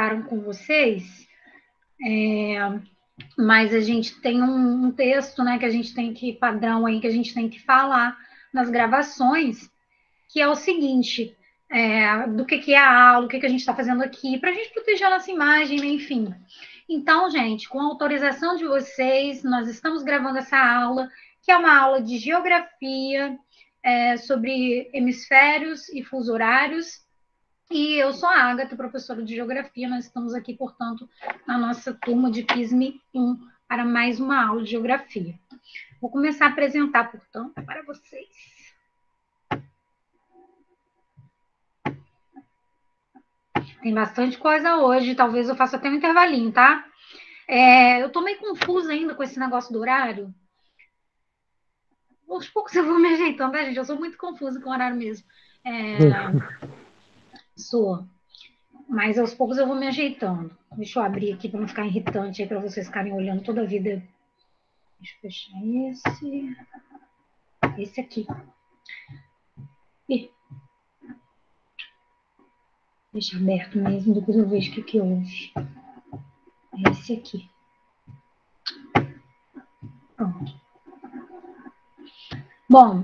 compartilharam com vocês, mas a gente tem um texto, né, que a gente tem que, padrão aí, que a gente tem que falar nas gravações, que é o seguinte, do que é a aula, o que a gente está fazendo aqui, para a gente proteger a nossa imagem, né, enfim. Então, gente, com a autorização de vocês, nós estamos gravando essa aula, que é uma aula de geografia, sobre hemisférios e fuso horários, e eu sou a Ágata, professora de geografia, nós estamos aqui, portanto, na nossa turma de FISM 1, para mais uma aula de geografia. Vou começar a apresentar, portanto, para vocês. Tem bastante coisa hoje, talvez eu faça até um intervalinho, tá? Eu tô meio confusa ainda com esse negócio do horário. Aos poucos eu vou me ajeitando, tá, gente? Eu sou muito confusa com o horário mesmo. Sou. Mas aos poucos eu vou me ajeitando. Deixa eu abrir aqui para não ficar irritante aí, para vocês ficarem olhando toda a vida. Deixa eu fechar esse. Esse aqui. Ih. Deixa aberto mesmo, depois eu vejo o que houve. Esse aqui. Pronto. Bom,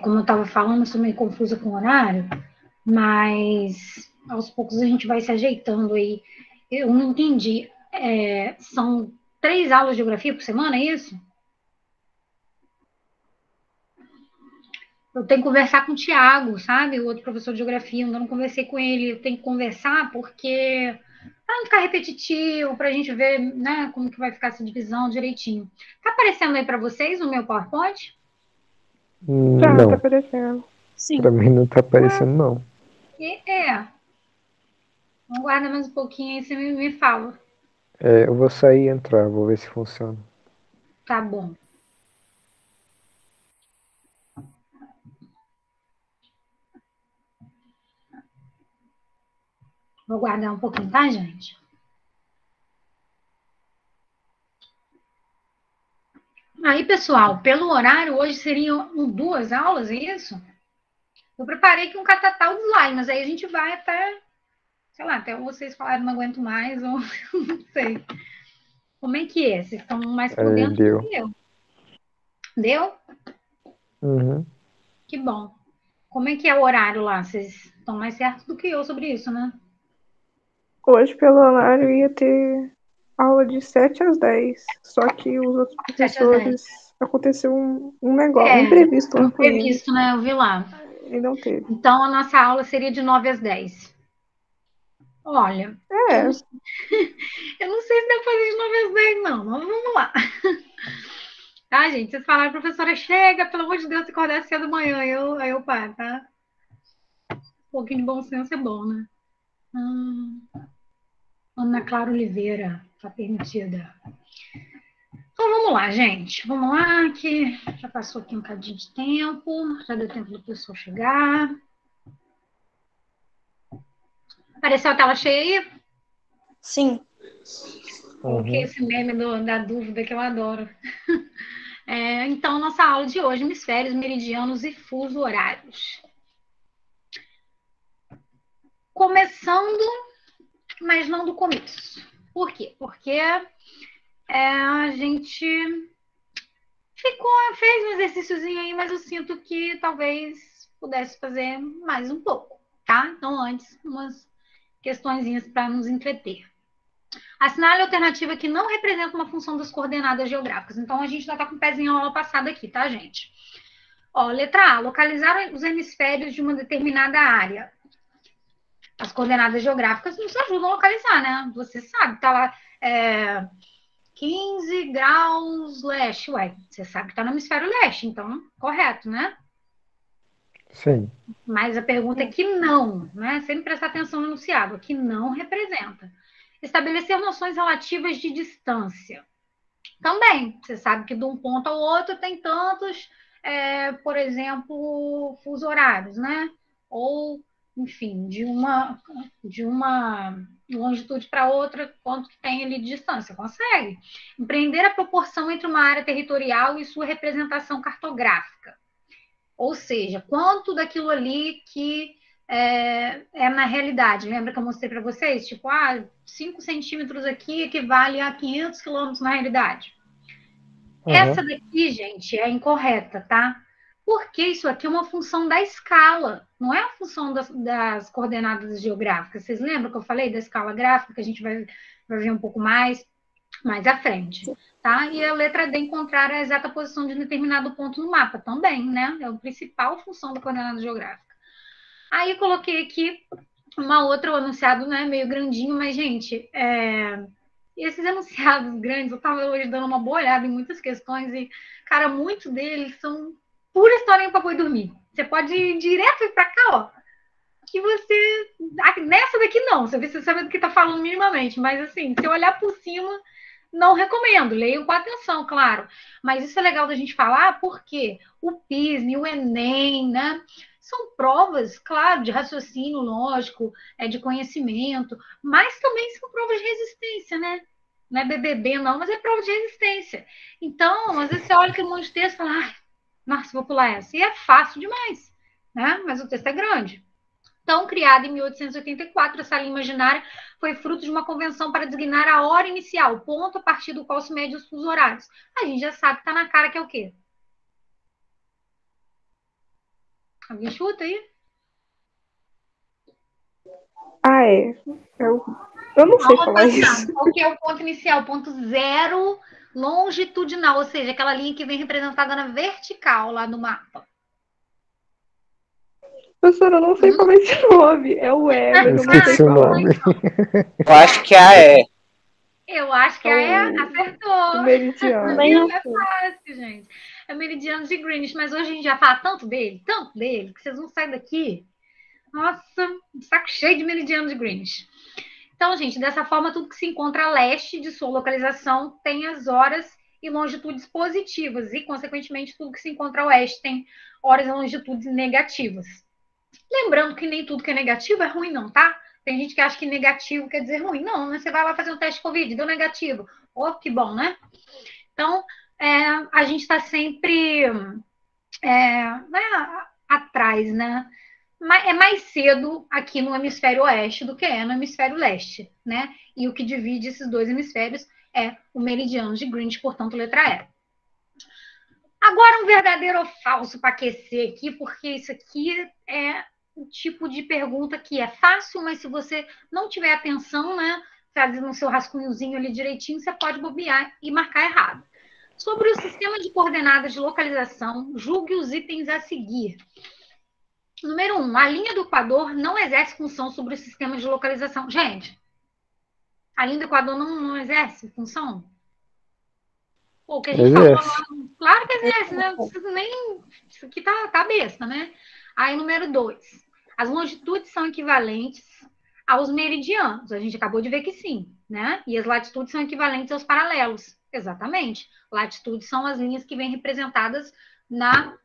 como eu estava falando, eu sou meio confusa com o horário, mas aos poucos a gente vai se ajeitando aí. Eu não entendi. São 3 aulas de geografia por semana, é isso? Eu tenho que conversar com o Tiago, sabe? O outro professor de geografia, eu ainda não conversei com ele. Eu tenho que conversar porque para não ficar repetitivo, para a gente ver, né, como que vai ficar essa divisão direitinho. Tá aparecendo aí para vocês o meu PowerPoint? Não. Tá aparecendo. Sim. Para mim não tá aparecendo, não. Vamos guardar mais um pouquinho aí, você me fala. Eu vou sair e entrar, vou ver se funciona. Tá bom. Vou guardar um pouquinho, tá, gente? Aí, pessoal, pelo horário, hoje seriam 2 aulas, é isso? Eu preparei aqui um catatal de slide, mas aí a gente vai até, sei lá, até vocês falarem não aguento mais, ou não sei. Como é que é? Vocês estão mais por dentro Deu. do que eu. Deu? Uhum. Que bom. Como é que é o horário lá? Vocês estão mais certos do que eu sobre isso, né? Hoje, pelo horário, ia ter aula de 7 às 10. Só que os outros 7 às 10. professores aconteceu um negócio, um imprevisto lá com eles. Imprevisto, né? Eu vi lá. E não teve. Então, a nossa aula seria de 9 às 10. Olha, eu não sei se dá pra fazer de 9 às 10, não. Mas vamos lá. Tá, gente? Vocês falaram, professora, chega, pelo amor de Deus, acordar cedo amanhã. Aí eu paro, tá? Um pouquinho de bom senso é bom, né? Ana Clara Oliveira, tá permitida. Então, vamos lá, gente. Vamos lá, que já passou aqui um bocadinho de tempo. Já deu tempo do pessoal chegar. Apareceu a tela cheia aí? Sim. Coloquei esse meme da dúvida que eu adoro. Então, nossa aula de hoje, hemisférios, meridianos e fuso horários. Começando, mas não do começo. Por quê? Porque a gente fez um exercíciozinho aí, mas eu sinto que talvez pudesse fazer mais um pouco, tá? Então, antes, umas questõezinhas para nos entreter. Assinale a alternativa que não representa uma função das coordenadas geográficas. Então, a gente já está com o pezinho na aula passada aqui, tá, gente? Letra A, localizar os hemisférios de uma determinada área. As coordenadas geográficas nos ajudam a localizar, né? Você sabe, tá lá 15 graus leste. Ué, você sabe que tá no hemisfério leste, então, correto, né? Sim. Mas a pergunta é que não, né? Sempre prestar atenção no enunciado, que não representa. Estabelecer noções relativas de distância. Também, você sabe que de um ponto ao outro tem tantos, por exemplo, fuso horários, né? Ou, enfim, de uma longitude para outra, quanto que tem ali de distância. Consegue? Empreender a proporção entre uma área territorial e sua representação cartográfica. Ou seja, quanto daquilo ali que é na realidade. Lembra que eu mostrei para vocês? Tipo, 5 centímetros aqui equivale a 500 quilômetros na realidade. Essa Aham. daqui, gente, é incorreta, tá? Porque isso aqui é uma função da escala, não é a função das coordenadas geográficas. Vocês lembram que eu falei da escala gráfica, que a gente vai ver um pouco mais à frente, tá? E a letra D, encontrar a exata posição de determinado ponto no mapa também, né? É a principal função da coordenada geográfica. Aí eu coloquei aqui uma outra, o enunciado, né, meio grandinho, mas, gente, esses enunciados grandes, eu estava hoje dando uma boa olhada em muitas questões e, cara, muitos deles são pura historinha para poder dormir. Você pode ir direto para cá, ó, que você... Nessa daqui não, você sabe do que está falando minimamente, mas, assim, se eu olhar por cima, não recomendo, leiam com atenção, claro. Mas isso é legal da gente falar porque o PISM, o Enem, né? São provas, claro, de raciocínio lógico, de conhecimento, mas também são provas de resistência, né? Não é BBB, não, mas é prova de resistência. Então, às vezes você olha aquele monte de texto e fala, nossa, vou pular essa. E é fácil demais, né? Mas o texto é grande. Então, criada em 1884, essa linha imaginária foi fruto de uma convenção para designar a hora inicial, o ponto a partir do qual se mede os fusos horários. A gente já sabe, tá na cara que é o quê? Alguém chuta aí? Eu não sei falar isso. Qual que é o ponto inicial? Ponto zero longitudinal, ou seja, aquela linha que vem representada na vertical lá no mapa. Professora, eu não sei falar esse nome. É o E, mas Eu eu não sei esqueci o falar. nome. Eu acho que é a E. Eu acho que acertou. O meridiano. Também não É sei. fácil, gente. É meridiano de Greenwich, mas hoje a gente já fala tanto dele, que vocês vão sair daqui. Nossa, saco cheio de meridiano de Greenwich. Então, gente, dessa forma, tudo que se encontra a leste de sua localização tem as horas e longitudes positivas, e, consequentemente, tudo que se encontra a oeste tem horas e longitudes negativas. Lembrando que nem tudo que é negativo é ruim, não, tá? Tem gente que acha que negativo quer dizer ruim. Não, né? Você vai lá fazer um teste de Covid, deu negativo. Oh, que bom, né? Então, a gente está sempre atrás, né? É mais cedo aqui no hemisfério oeste do que é no hemisfério leste, né? E o que divide esses dois hemisférios é o meridiano de Greenwich, portanto, letra E. Agora, um verdadeiro ou falso para aquecer aqui, porque isso aqui é o tipo de pergunta que é fácil, mas se você não tiver atenção, né, fazendo o seu rascunhozinho ali direitinho, você pode bobear e marcar errado. Sobre o sistema de coordenadas de localização, julgue os itens a seguir. Número 1, a linha do Equador não exerce função sobre o sistema de localização. Gente, a linha do Equador não exerce função? Pô, o que a gente falou lá, claro que exerce, né? Isso aqui tá cabeça, né? Aí, número 2, as longitudes são equivalentes aos meridianos. A gente acabou de ver que sim, né? E as latitudes são equivalentes aos paralelos. Exatamente. Latitudes são as linhas que vêm representadas na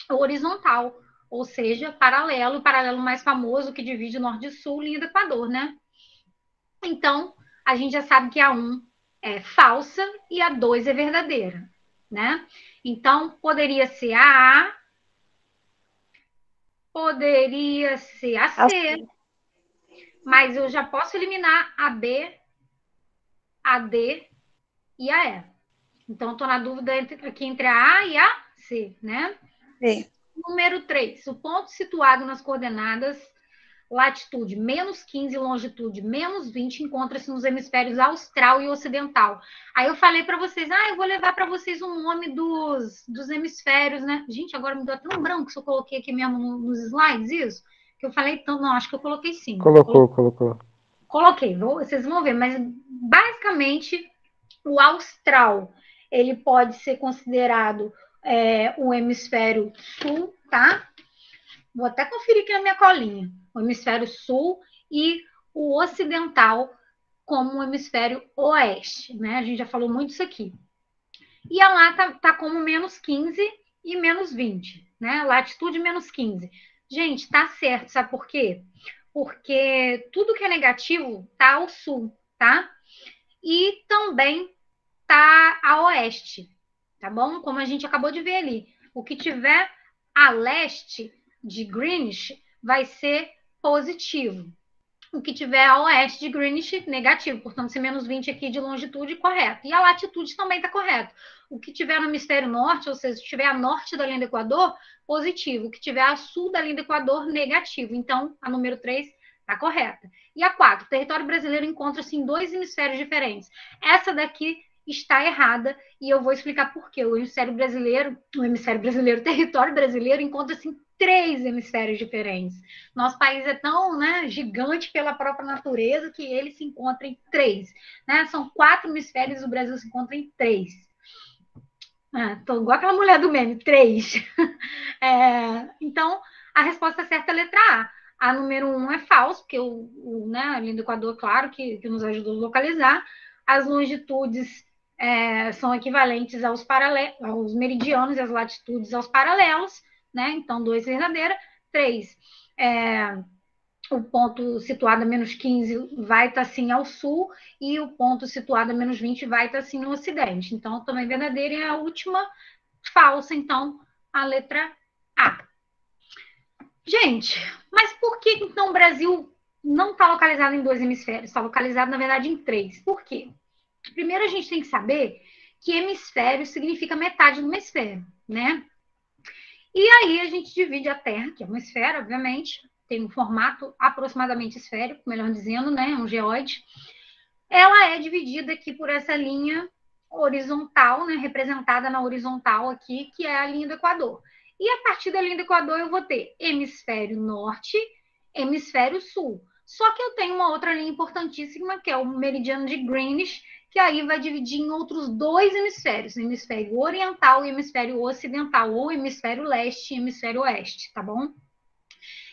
horizontal, ou seja, paralelo, o paralelo mais famoso que divide norte e sul, linha do Equador, né? Então, a gente já sabe que a 1 é falsa e a 2 é verdadeira, né? Então, poderia ser a A, poderia ser a C, mas eu já posso eliminar a B, a D e a E. Então, estou na dúvida aqui entre a A e a C, né? Sim. Número 3, o ponto situado nas coordenadas latitude menos 15 e longitude menos 20 encontra-se nos hemisférios austral e ocidental. Aí eu falei para vocês, eu vou levar para vocês o nome dos hemisférios, né? Gente, agora me deu até um branco se eu coloquei aqui mesmo nos slides isso, que eu falei tanto, não, acho que eu coloquei sim. Colocou. Coloquei, vocês vão ver, mas basicamente o austral, ele pode ser considerado o hemisfério sul, tá? Vou até conferir aqui na minha colinha. O hemisfério sul e o ocidental como o hemisfério oeste, né? A gente já falou muito isso aqui. E a lá tá como menos 15 e menos 20, né? Latitude menos 15. Gente, tá certo, sabe por quê? Porque tudo que é negativo tá ao sul, tá? E também tá a oeste, tá bom? Como a gente acabou de ver ali. O que tiver a leste de Greenwich vai ser positivo. O que tiver a oeste de Greenwich, negativo. Portanto, se menos 20 aqui de longitude, correto. E a latitude também está correto. O que tiver no hemisfério norte, ou seja, se tiver a norte da linha do Equador, positivo. O que tiver a sul da linha do Equador, negativo. Então, a número 3 está correta. E a 4, o território brasileiro encontra-se em 2 hemisférios diferentes. Essa daqui está errada e eu vou explicar por quê. O hemisfério brasileiro, o território brasileiro encontra-se em 3 hemisférios diferentes. Nosso país é tão, né, gigante pela própria natureza que ele se encontra em 3. Né? São 4 hemisférios, o Brasil se encontra em 3. Tô igual aquela mulher do meme, 3. Então, a resposta certa é a letra A. A número 1 é falso, porque né, a linha do Equador, claro, que nos ajudou a localizar. As longitudes são equivalentes aos meridianos e as latitudes aos paralelos, né? Então, 2 verdadeira. 3, o ponto situado a menos 15 vai estar sim ao sul e o ponto situado a menos 20 vai estar sim no ocidente. Então, também verdadeira e a última falsa, então, a letra A. Gente, mas por que então o Brasil não está localizado em 2 hemisférios? Está localizado, na verdade, em 3. Por quê? Primeiro, a gente tem que saber que hemisfério significa metade do hemisfério, né? E aí a gente divide a Terra, que é uma esfera, obviamente, tem um formato aproximadamente esférico, melhor dizendo, né? Um geóide. Ela é dividida aqui por essa linha horizontal, né? Representada na horizontal aqui, que é a linha do Equador. E a partir da linha do Equador eu vou ter hemisfério norte, hemisfério sul. Só que eu tenho uma outra linha importantíssima, que é o meridiano de Greenwich, que aí vai dividir em outros 2 hemisférios, hemisfério oriental e hemisfério ocidental, ou hemisfério leste e hemisfério oeste, tá bom?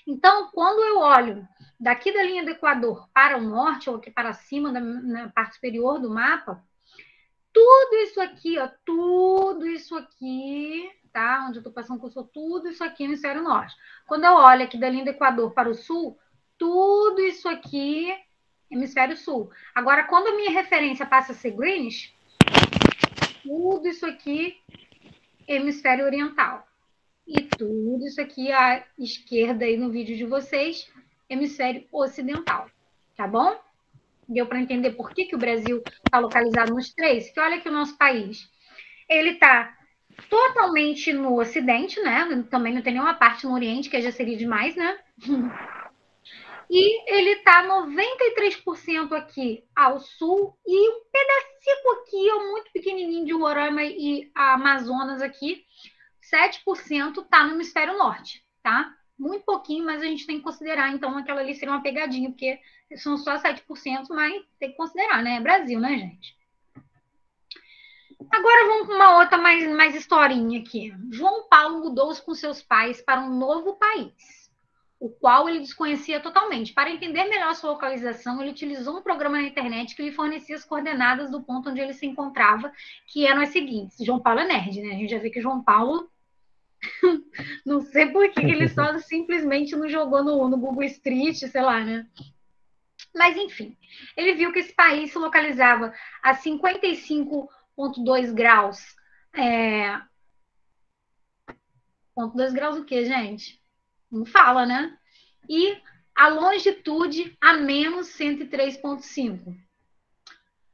Então, quando eu olho daqui da linha do Equador para o norte, ou aqui para cima, na parte superior do mapa, tudo isso aqui, ó, tudo isso aqui, tá? Onde eu estou passando cursor, tudo isso aqui é hemisfério norte. Quando eu olho aqui da linha do Equador para o sul, tudo isso aqui hemisfério sul. Agora, quando a minha referência passa a ser Greenwich, tudo isso aqui hemisfério oriental. E tudo isso aqui à esquerda aí no vídeo de vocês, hemisfério ocidental. Tá bom? Deu para entender por que o Brasil está localizado nos 3? Que olha que o nosso país, ele está totalmente no ocidente, né? Também não tem nenhuma parte no oriente, que já seria demais, né? E ele está 93% aqui ao sul e um pedacinho aqui, muito pequenininho de Roraima e Amazonas aqui, 7% está no hemisfério norte, tá? Muito pouquinho, mas a gente tem que considerar, então, aquela ali seria uma pegadinha, porque são só 7%, mas tem que considerar, né? É Brasil, né, gente? Agora vamos para uma outra mais historinha aqui. João Paulo mudou-se com seus pais para um novo país, o qual ele desconhecia totalmente. Para entender melhor sua localização, ele utilizou um programa na internet que lhe fornecia as coordenadas do ponto onde ele se encontrava, que eram as seguintes. João Paulo é nerd, né? A gente já vê que João Paulo... não sei por que ele só simplesmente não jogou no Google Street, sei lá, né? Mas, enfim, ele viu que esse país se localizava a 55,2 graus. 0,2 graus o quê, gente? Não fala, né? E a longitude a menos 103,5.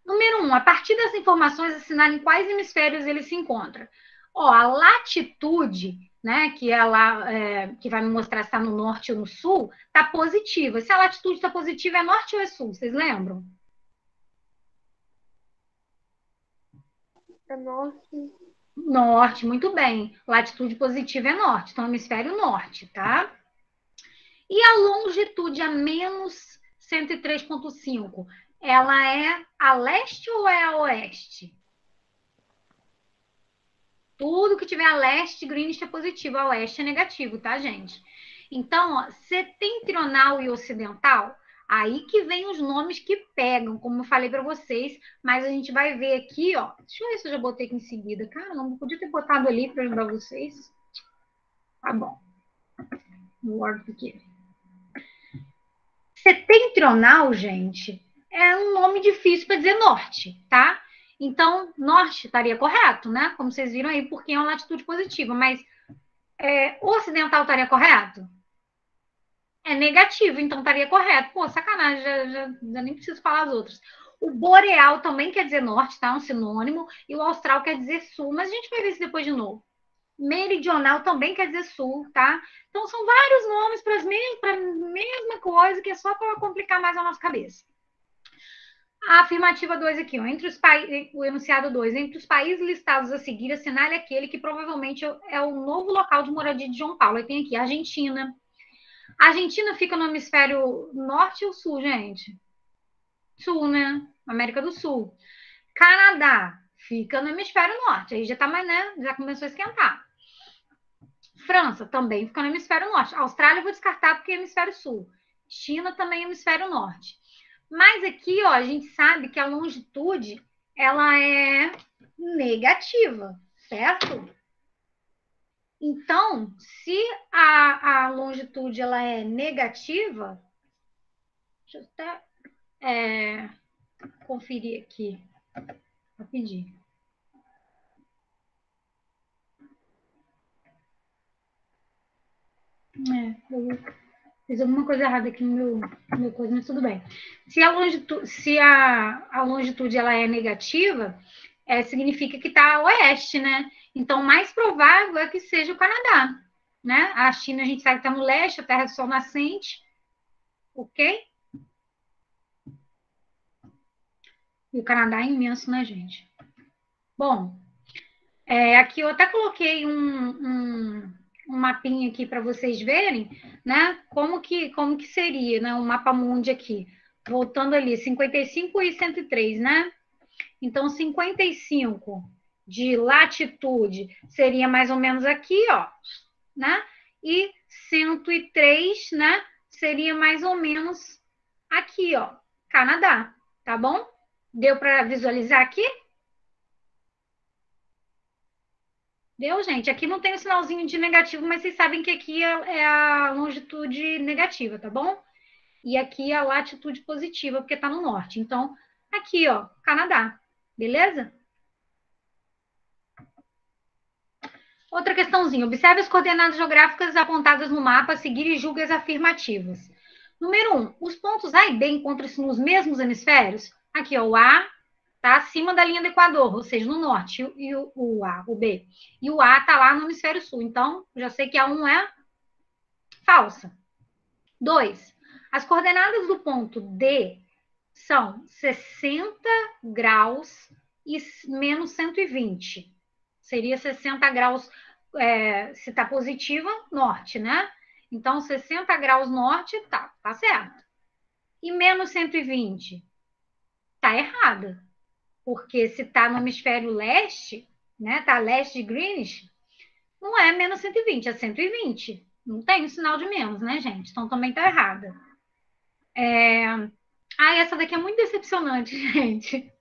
Número 1, a partir das informações, assinar em quais hemisférios ele se encontra. A latitude, né, que que vai me mostrar se está no norte ou no sul, está positiva. Se a latitude está positiva, é norte ou é sul? Vocês lembram? É norte. Norte, muito bem. Latitude positiva é norte, então hemisfério norte, tá? E a longitude a menos 103,5, ela é a leste ou é a oeste? Tudo que tiver a leste, Greenwich é positivo, a oeste é negativo, tá, gente? Então, setentrional e ocidental, aí que vem os nomes que pegam, como eu falei para vocês, mas a gente vai ver aqui, ó. Deixa eu ver se eu já botei aqui em seguida. Caramba, podia ter botado ali para ajudar vocês. Tá bom. No Word aqui. Setentrional, gente, é um nome difícil para dizer norte, tá? Então, norte estaria correto, né? Como vocês viram aí, porque é uma latitude positiva. Mas ocidental estaria correto? é negativo, então estaria correto. Pô, sacanagem, já nem preciso falar as outras. O boreal também quer dizer norte, tá? Um sinônimo. E o austral quer dizer sul, mas a gente vai ver isso depois de novo. Meridional também quer dizer sul, tá? Então são vários nomes para a mesma coisa, que é só para complicar mais a nossa cabeça. A afirmativa 2 aqui, ó, o enunciado 2, entre os países listados a seguir, assinale aquele que provavelmente é o novo local de moradia de João Paulo. Aí tem aqui a Argentina. A Argentina fica no hemisfério norte ou sul, gente? Sul, né? América do Sul. Canadá fica no hemisfério norte. Aí já tá mais, né? Já começou a esquentar. França também fica no hemisfério norte. Austrália eu vou descartar porque é hemisfério sul. China também é hemisfério norte. Mas aqui, ó, a gente sabe que a longitude ela é negativa, certo? Então, se a longitude ela é negativa, deixa eu até conferir aqui, rapidinho. Eu fiz alguma coisa errada aqui no meu coisa, mas tudo bem. Se a longitude ela é negativa, significa que está a oeste, né? Então, mais provável é que seja o Canadá, né? A China, a gente sabe que está no leste, a Terra do Sol nascente, ok? E o Canadá é imenso, né, gente? Bom, aqui eu até coloquei um mapinha aqui para vocês verem, né? Como que seria, né? Um mapa mundi aqui. Voltando ali, 55 e 103, né? Então, 55 de latitude seria mais ou menos aqui, ó, né? E 103, né? Seria mais ou menos aqui, ó, Canadá, tá bom? Deu para visualizar aqui? Deu, gente? Aqui não tem o sinalzinho de negativo, mas vocês sabem que aqui é a longitude negativa, tá bom? E aqui é a latitude positiva, porque está no norte. Então, aqui, ó, Canadá. Beleza? Outra questãozinha. Observe as coordenadas geográficas apontadas no mapa a seguir e julgue as afirmativas. Número 1. Os pontos A e B encontram-se nos mesmos hemisférios? Aqui, ó, o A está acima da linha do Equador, ou seja, no norte, e o B. E o A está lá no hemisfério sul. Então, já sei que a 1 é falsa. 2. As coordenadas do ponto D são 60 graus e menos 120. Seria 60 graus, se está positiva, norte, né? Então, 60 graus norte, tá certo. E menos 120, tá errada. Porque se está no hemisfério leste, né? Tá leste de Greenwich, não é menos 120, é 120. Não tem o sinal de menos, né, gente? Então também tá errada. Essa daqui é muito decepcionante, gente.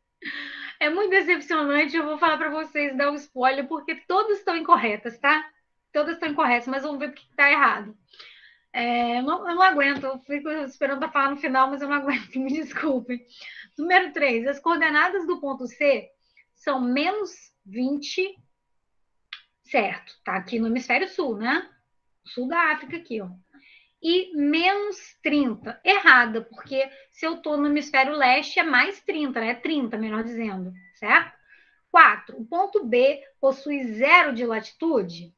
É muito decepcionante. Eu vou falar para vocês, dar um spoiler, porque todas estão incorretas, tá? Todas estão incorretas, mas vamos ver porque está errado. Eu não aguento, eu fico esperando para falar no final, mas eu não aguento, me desculpem. Número 3, as coordenadas do ponto C são menos 20, certo? Tá aqui no hemisfério sul, né? Sul da África aqui, ó. E menos 30, errada, porque se eu estou no hemisfério leste é mais 30, né? 30, melhor dizendo, certo? 4, o ponto B possui 0 de latitude?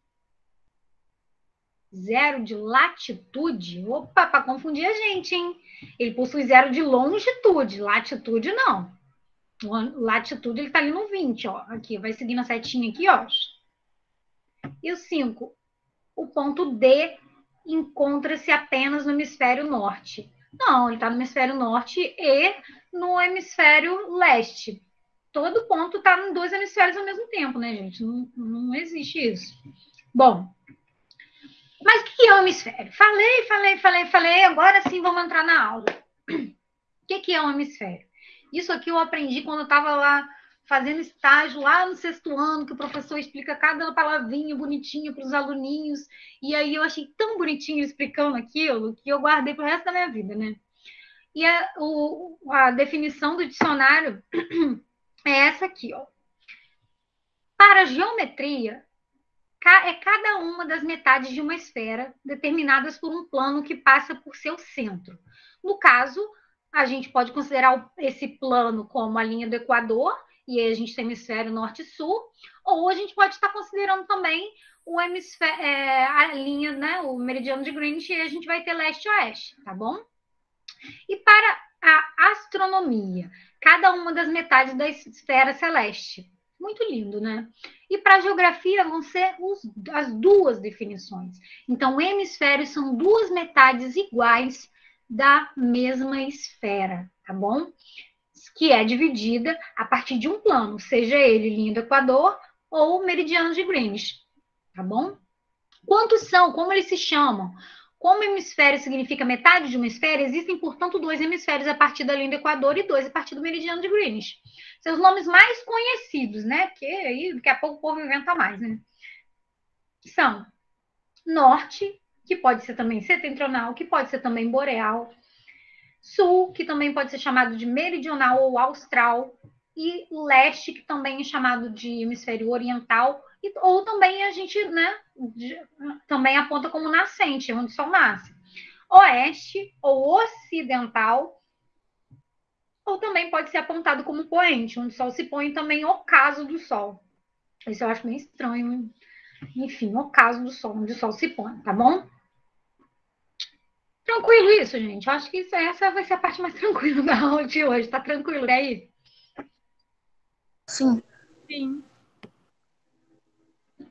0 de latitude? Opa, para confundir a gente, hein? Ele possui 0 de longitude, latitude não. Latitude ele está ali no 20, ó. Aqui, vai seguindo a setinha aqui, ó. E o 5, o ponto D encontra-se apenas no hemisfério norte. Não, ele está no hemisfério norte e no hemisfério leste. Todo ponto está em 2 hemisférios ao mesmo tempo, né, gente? Não existe isso. Bom, mas o que é o hemisfério? Falei, agora sim vamos entrar na aula. O que é o hemisfério? Isso aqui eu aprendi quando eu estava lá fazendo estágio, lá no 6º ano, que o professor explica cada palavrinha bonitinha para os aluninhos, e aí eu achei tão bonitinho ele explicando aquilo, que eu guardei para o resto da minha vida, né? E a definição do dicionário é essa aqui, ó. Para a geometria, é cada uma das metades de uma esfera, determinadas por um plano que passa por seu centro. No caso, a gente pode considerar esse plano como a linha do Equador, e aí a gente tem o hemisfério norte e sul, ou a gente pode estar considerando também o hemisfério, a linha, né, o meridiano de Greenwich, e a gente vai ter leste e oeste, tá bom? E para a astronomia, cada uma das metades da esfera celeste. Muito lindo, né? E para a geografia vão ser as duas definições. Então, hemisférios são duas metades iguais da mesma esfera, tá bom? Que é dividida a partir de um plano, seja ele linha do Equador ou meridiano de Greenwich, tá bom? Quantos são? Como eles se chamam? Como hemisfério significa metade de uma esfera, existem, portanto, 2 hemisférios a partir da linha do Equador e 2 a partir do meridiano de Greenwich. São os nomes mais conhecidos, né? Porque aí daqui a pouco o povo inventa mais, né? São norte, que pode ser também setentrional, que pode ser também boreal, sul, que também pode ser chamado de meridional ou austral, e leste, que também é chamado de hemisfério oriental, ou também a gente, né, também aponta como nascente, onde o sol nasce. Oeste ou ocidental, ou também pode ser apontado como poente, onde o sol se põe, também ocaso do sol. Isso eu acho meio estranho. Enfim, ocaso do sol, onde o sol se põe, tá bom? Tranquilo isso, gente. Eu acho que essa vai ser a parte mais tranquila da aula de hoje. Tá tranquilo aí? Sim. Sim.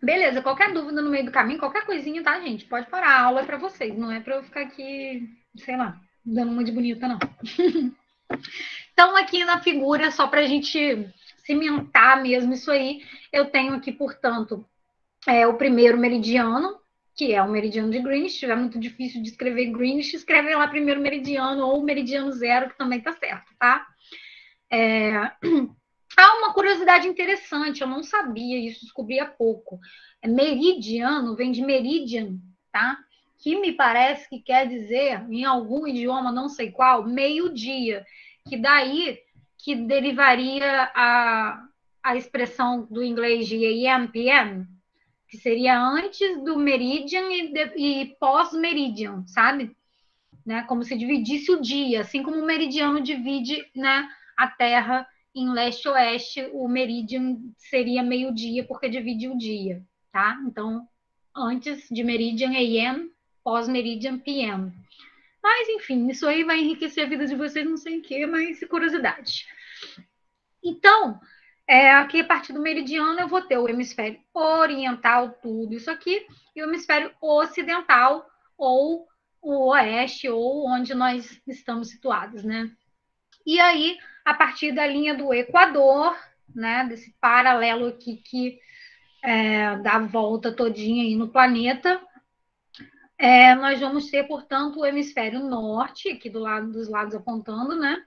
Beleza, qualquer dúvida no meio do caminho, qualquer coisinha, tá, gente? Pode parar, a aula é para vocês, não é para eu ficar aqui, sei lá, dando uma de bonita, não. Então, aqui na figura, só para a gente cimentar mesmo isso aí, eu tenho aqui, portanto, o primeiro meridiano, que é o meridiano de Greenwich. Se tiver muito difícil de escrever Greenwich, escreve lá primeiro meridiano ou meridiano zero, que também tá certo, tá? Há uma curiosidade interessante, eu não sabia isso, descobri há pouco. Meridiano vem de meridian, tá? Que me parece que quer dizer, em algum idioma, não sei qual, meio-dia, que daí que derivaria a expressão do inglês de AM, PM, que seria antes do meridian e pós-meridian, sabe? Né? Como se dividisse o dia, assim como o meridiano divide, né, a Terra em leste e oeste, o meridian seria meio-dia, porque divide o dia, tá? Então, antes de meridian AM, pós-meridian PM. Mas, enfim, isso aí vai enriquecer a vida de vocês, não sei o quê, mas curiosidade. Então, aqui a partir do meridiano eu vou ter o hemisfério oriental, tudo isso aqui, e o hemisfério ocidental, ou o oeste, ou onde nós estamos situados, né? E aí, a partir da linha do Equador, né, desse paralelo aqui que dá a volta todinha aí no planeta, nós vamos ter, portanto, o hemisfério norte, aqui dos lados apontando, né?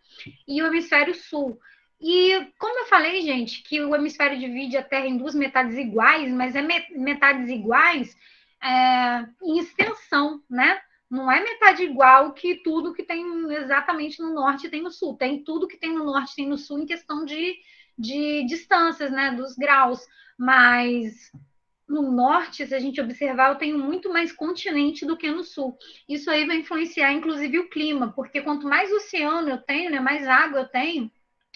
E o hemisfério sul. E como eu falei, gente, que o hemisfério divide a Terra em duas metades iguais, mas metades iguais em extensão, né? Não é metade igual que tudo que tem exatamente no norte tem no sul. Tem tudo que tem no norte tem no sul em questão de distâncias, né? Dos graus. Mas no norte, se a gente observar, eu tenho muito mais continente do que no sul. Isso aí vai influenciar, inclusive, o clima, porque quanto mais oceano eu tenho, né, mais água eu tenho,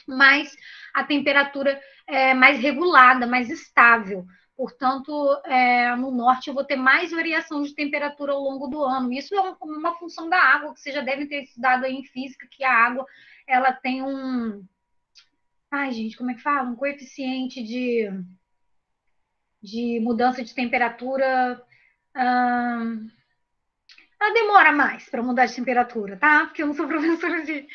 mais a temperatura é mais regulada, mais estável. Portanto, no norte eu vou ter mais variação de temperatura ao longo do ano. Isso é uma função da água, que vocês já devem ter estudado aí em física, que a água ela tem um... Ai, gente, como é que fala? Um coeficiente de mudança de temperatura... ela demora mais para mudar de temperatura, tá? Porque eu não sou professora de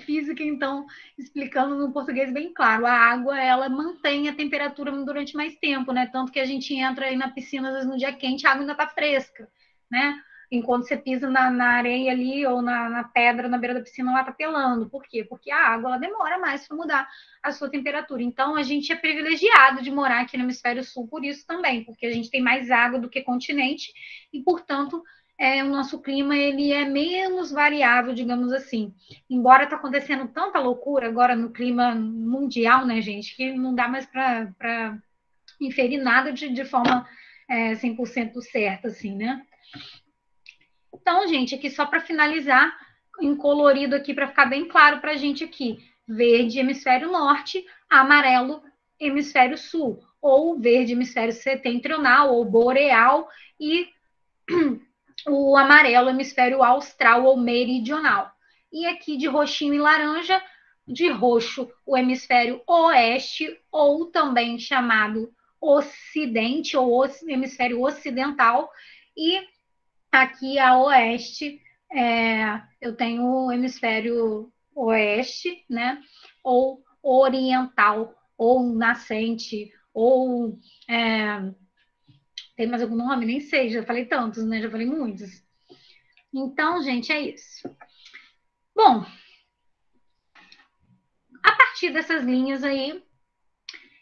física, então, explicando no português bem claro, a água, ela mantém a temperatura durante mais tempo, né? Tanto que a gente entra aí na piscina, às vezes no dia quente, a água ainda tá fresca, né? Enquanto você pisa na areia ali, ou na pedra, na beira da piscina, ela tá pelando. Por quê? Porque a água, ela demora mais para mudar a sua temperatura. Então, a gente é privilegiado de morar aqui no hemisfério sul por isso também, porque a gente tem mais água do que continente, e, portanto, o nosso clima ele é menos variável, digamos assim. Embora está acontecendo tanta loucura agora no clima mundial, né, gente, que não dá mais para inferir nada de forma 100% certa, assim, né? Então, gente, aqui só para finalizar, em colorido aqui, para ficar bem claro para a gente aqui. Verde, hemisfério norte, amarelo, hemisfério sul. Ou verde, hemisfério setentrional, ou boreal, e o amarelo, hemisfério austral ou meridional. E aqui de roxinho e laranja, de roxo, o hemisfério oeste, ou também chamado ocidente, ou hemisfério ocidental, e aqui a oeste, eu tenho o hemisfério oeste, né? Ou oriental, ou nascente, ou tem mais algum nome? Nem sei, já falei tantos, né? Já falei muitos. Então, gente, é isso. Bom, a partir dessas linhas aí,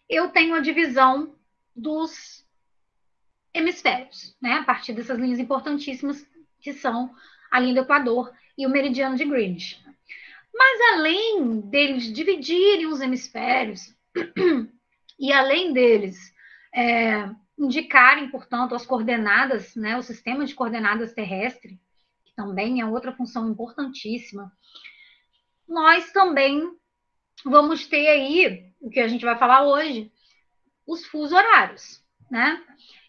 eu tenho a divisão dos hemisférios, né? A partir dessas linhas importantíssimas que são a linha do Equador e o meridiano de Greenwich. Mas além deles dividirem os hemisférios e além deles indicarem, portanto, as coordenadas, né, o sistema de coordenadas terrestre, que também é outra função importantíssima, nós também vamos ter aí, o que a gente vai falar hoje, os fusos horários, né?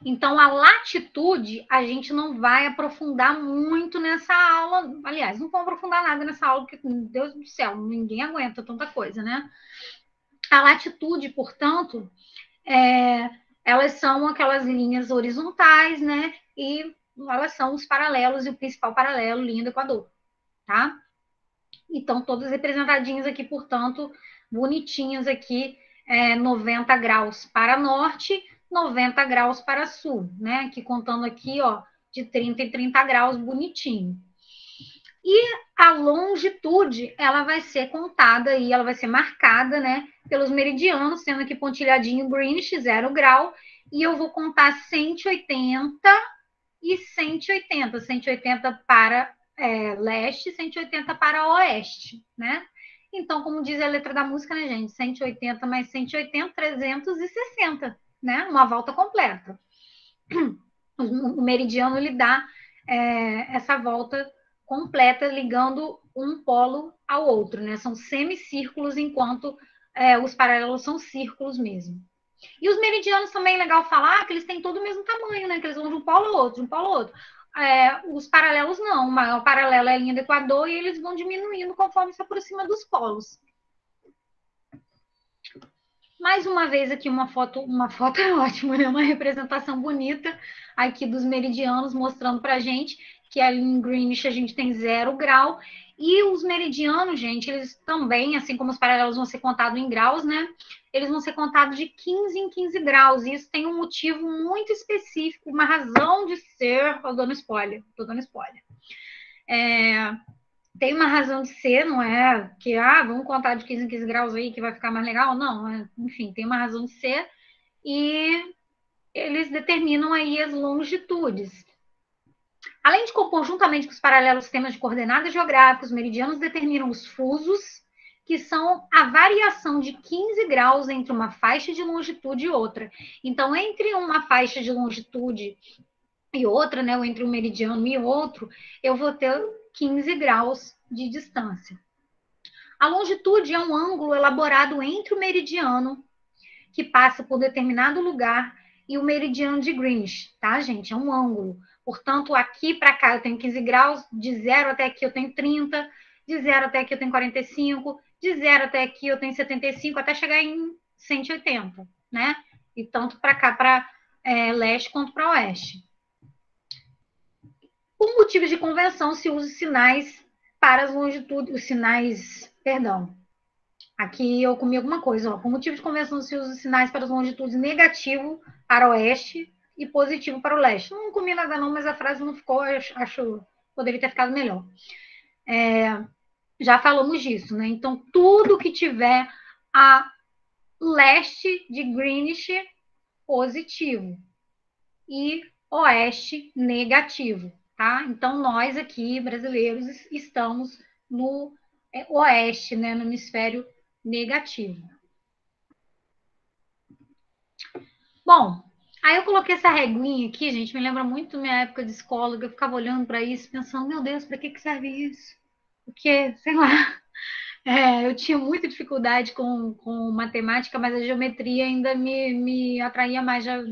Então, a latitude, a gente não vai aprofundar muito nessa aula. Aliás, não vamos aprofundar nada nessa aula, porque, Deus do céu, ninguém aguenta tanta coisa, né? A latitude, portanto, elas são aquelas linhas horizontais, né? E elas são os paralelos e o principal paralelo, linha do Equador, tá? Então, todas representadinhas aqui, portanto, bonitinhas aqui, 90 graus para norte, 90 graus para sul, né? Aqui contando aqui, ó, de 30 em 30 graus, bonitinho. E a longitude, ela vai ser contada e ela vai ser marcada, né, pelos meridianos, sendo aqui pontilhadinho Greenwich, 0 grau, e eu vou contar 180 e 180, 180 para leste, 180 para oeste, né? Então, como diz a letra da música, né, gente? 180 mais 180, 360, né? Uma volta completa. O meridiano, ele dá essa volta completa, ligando um polo ao outro, né? São semicírculos, enquanto os paralelos são círculos mesmo. E os meridianos também é legal falar que eles têm todo o mesmo tamanho, né? Que eles vão de um polo ao outro, de um polo ao outro. Os paralelos não, o maior paralelo é a linha do Equador e eles vão diminuindo conforme se aproxima dos polos. Mais uma vez aqui uma foto é ótima, né? Uma representação bonita aqui dos meridianos, mostrando pra gente que ali em Greenwich a gente tem 0 grau, e os meridianos, gente, eles também, assim como os paralelos vão ser contados em graus, né? Eles vão ser contados de 15 em 15 graus, e isso tem um motivo muito específico, uma razão de ser. Tô dando spoiler. Tem uma razão de ser, não é que, vamos contar de 15 em 15 graus aí que vai ficar mais legal, não, enfim, tem uma razão de ser, e eles determinam aí as longitudes. Além de compor juntamente com os paralelos sistemas de coordenadas geográficas, os meridianos determinam os fusos, que são a variação de 15 graus entre uma faixa de longitude e outra. Então, entre uma faixa de longitude e outra, né, ou entre um meridiano e outro, eu vou ter 15 graus de distância. A longitude é um ângulo elaborado entre o meridiano, que passa por determinado lugar, e o meridiano de Greenwich, tá, gente? É um ângulo. Portanto, aqui para cá eu tenho 15 graus, de 0 até aqui eu tenho 30, de 0 até aqui eu tenho 45, de 0 até aqui eu tenho 75, até chegar em 180, né? E tanto para cá, para leste, quanto para oeste. Por motivos de convenção, se usa os sinais para as longitudes, os sinais, perdão, aqui eu comi alguma coisa, ó. Por motivo de convenção, se usa os sinais para as longitudes negativo para o oeste e positivo para o leste. Não comi nada não, mas a frase não ficou, acho poderia ter ficado melhor. Já falamos disso, né? Então, tudo que tiver a leste de Greenwich, positivo, e oeste, negativo. Tá? Então, nós aqui, brasileiros, estamos no oeste, né, no hemisfério negativo. Bom, Aí eu coloquei essa reguinha aqui, gente, me lembra muito minha época de escola, que eu ficava olhando para isso, pensando, meu Deus, para que serve isso? Porque, sei lá, eu tinha muita dificuldade com matemática, mas a geometria ainda me atraía mais, já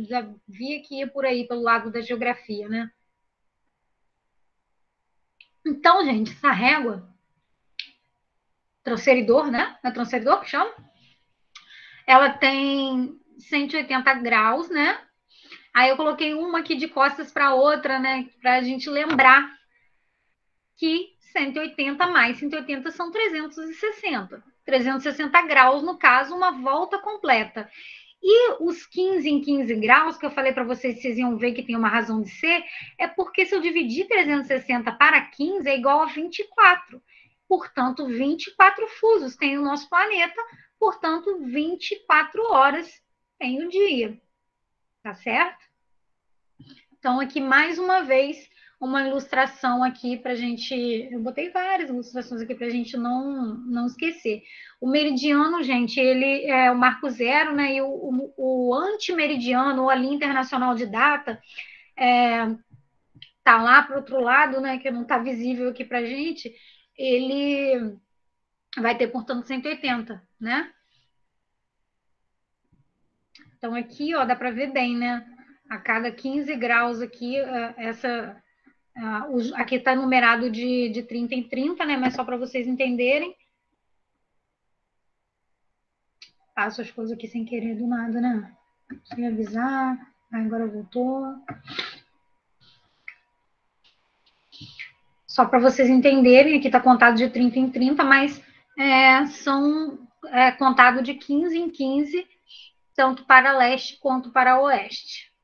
via que ia por aí, pelo lado da geografia, né? Então, gente, essa régua, transferidor, né? É transferidor que chama? Ela tem 180 graus, né? Aí eu coloquei uma aqui de costas para outra, né? Para a gente lembrar que 180 mais 180 são 360. 360 graus, no caso, uma volta completa. E os 15 em 15 graus, que eu falei para vocês, vocês iam ver que tem uma razão de ser, é porque se eu dividir 360 para 15 é igual a 24. Portanto, 24 fusos tem o nosso planeta, portanto, 24 horas tem o dia. Tá certo? Então, aqui, mais uma vez, uma ilustração aqui para a gente... Eu botei várias ilustrações aqui para a gente não esquecer. O meridiano, gente, ele é o marco zero, né? E o antimeridiano, ou a linha internacional de data, tá lá para o outro lado, né? Que não está visível aqui para a gente. Ele vai ter, portanto, 180, né? Então, aqui, ó, dá para ver bem, né? A cada 15 graus aqui, aqui está numerado de 30 em 30, né? Mas só para vocês entenderem. Passo as coisas aqui sem querer do nada, né? Sem avisar. Agora voltou. Só para vocês entenderem, aqui está contado de 30 em 30, mas são contado de 15 em 15, tanto para leste quanto para oeste.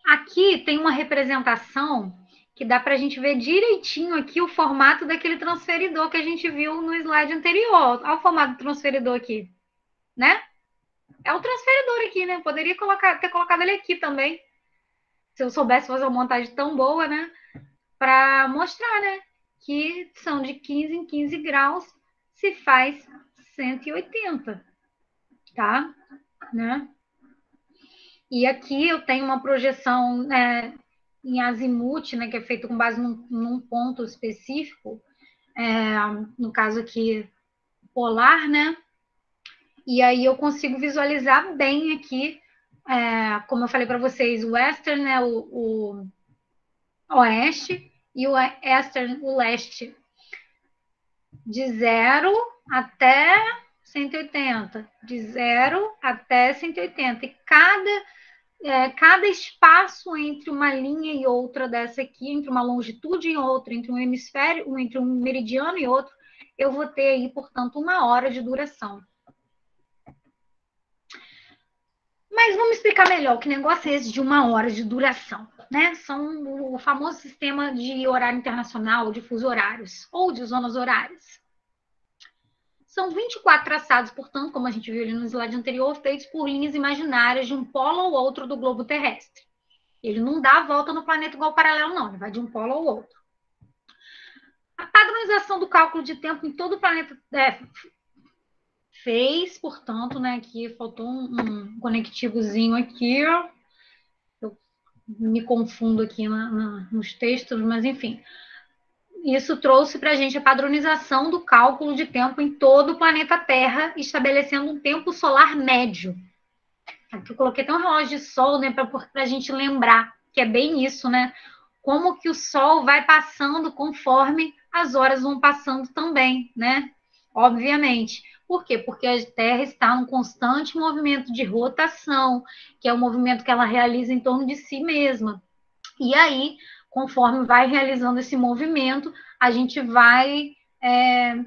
Aqui tem uma representação que dá para a gente ver direitinho aqui o formato daquele transferidor que a gente viu no slide anterior. Olha o formato do transferidor aqui, né? É o transferidor aqui, né? Poderia ter colocado ele aqui também, se eu soubesse fazer uma montagem tão boa, né? Para mostrar, né? Que são de 15 em 15 graus, se faz 180, tá? Né? E aqui eu tenho uma projeção em azimuth, né, que é feito com base num ponto específico, no caso aqui polar, né? E aí eu consigo visualizar bem aqui, como eu falei para vocês, o western, né, o oeste, e o eastern, o leste, de 0 até 180, de 0 até 180. E cada espaço entre uma linha e outra dessa aqui, entre uma longitude e outra, entre um hemisfério, entre um meridiano e outro, eu vou ter aí, portanto, 1 hora de duração. Mas vamos explicar melhor que negócio é esse de 1 hora de duração, né? São o famoso sistema de horário internacional, de fuso horários, ou de zonas horárias. São 24 traçados, portanto, como a gente viu ali no slide anterior, feitos por linhas imaginárias de um polo ao outro do globo terrestre. Ele não dá a volta no planeta igual ao paralelo, não. Ele vai de um polo ao outro. A padronização do cálculo de tempo em todo o planeta fez, portanto, né, aqui faltou um conectivozinho aqui, ó. Eu me confundo aqui nos textos, mas enfim. Isso trouxe para a gente a padronização do cálculo de tempo em todo o planeta Terra, estabelecendo um tempo solar médio. Aqui eu coloquei até um relógio de sol, né, para a gente lembrar que é bem isso, né? Como que o sol vai passando conforme as horas vão passando também, né? Obviamente. Por quê? Porque a Terra está num constante movimento de rotação, que é o movimento que ela realiza em torno de si mesma. E aí, conforme vai realizando esse movimento, a gente vai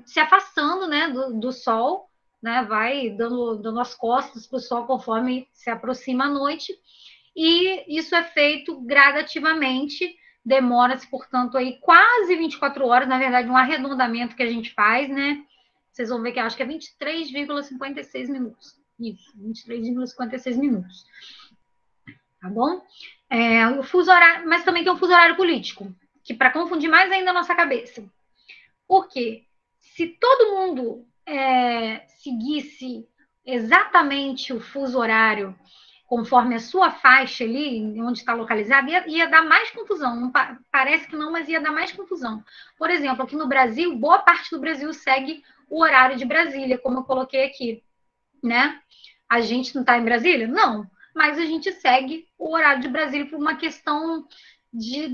se afastando, né, do Sol, né, vai dando as costas para o Sol conforme se aproxima a noite, e isso é feito gradativamente, demora-se, portanto, aí quase 24 horas, na verdade, um arredondamento que a gente faz, né, vocês vão ver que eu acho que é 23,56 minutos, isso, 23,56 minutos, tá bom? O fuso horário, mas também tem um fuso horário político, que para confundir mais ainda a nossa cabeça. Por quê? Se todo mundo seguisse exatamente o fuso horário conforme a sua faixa ali, onde está localizada, ia dar mais confusão. Não, parece que não, mas ia dar mais confusão. Por exemplo, aqui no Brasil, boa parte do Brasil segue o horário de Brasília, como eu coloquei aqui, né? A gente não está em Brasília? Não, mas a gente segue o horário de Brasília por uma questão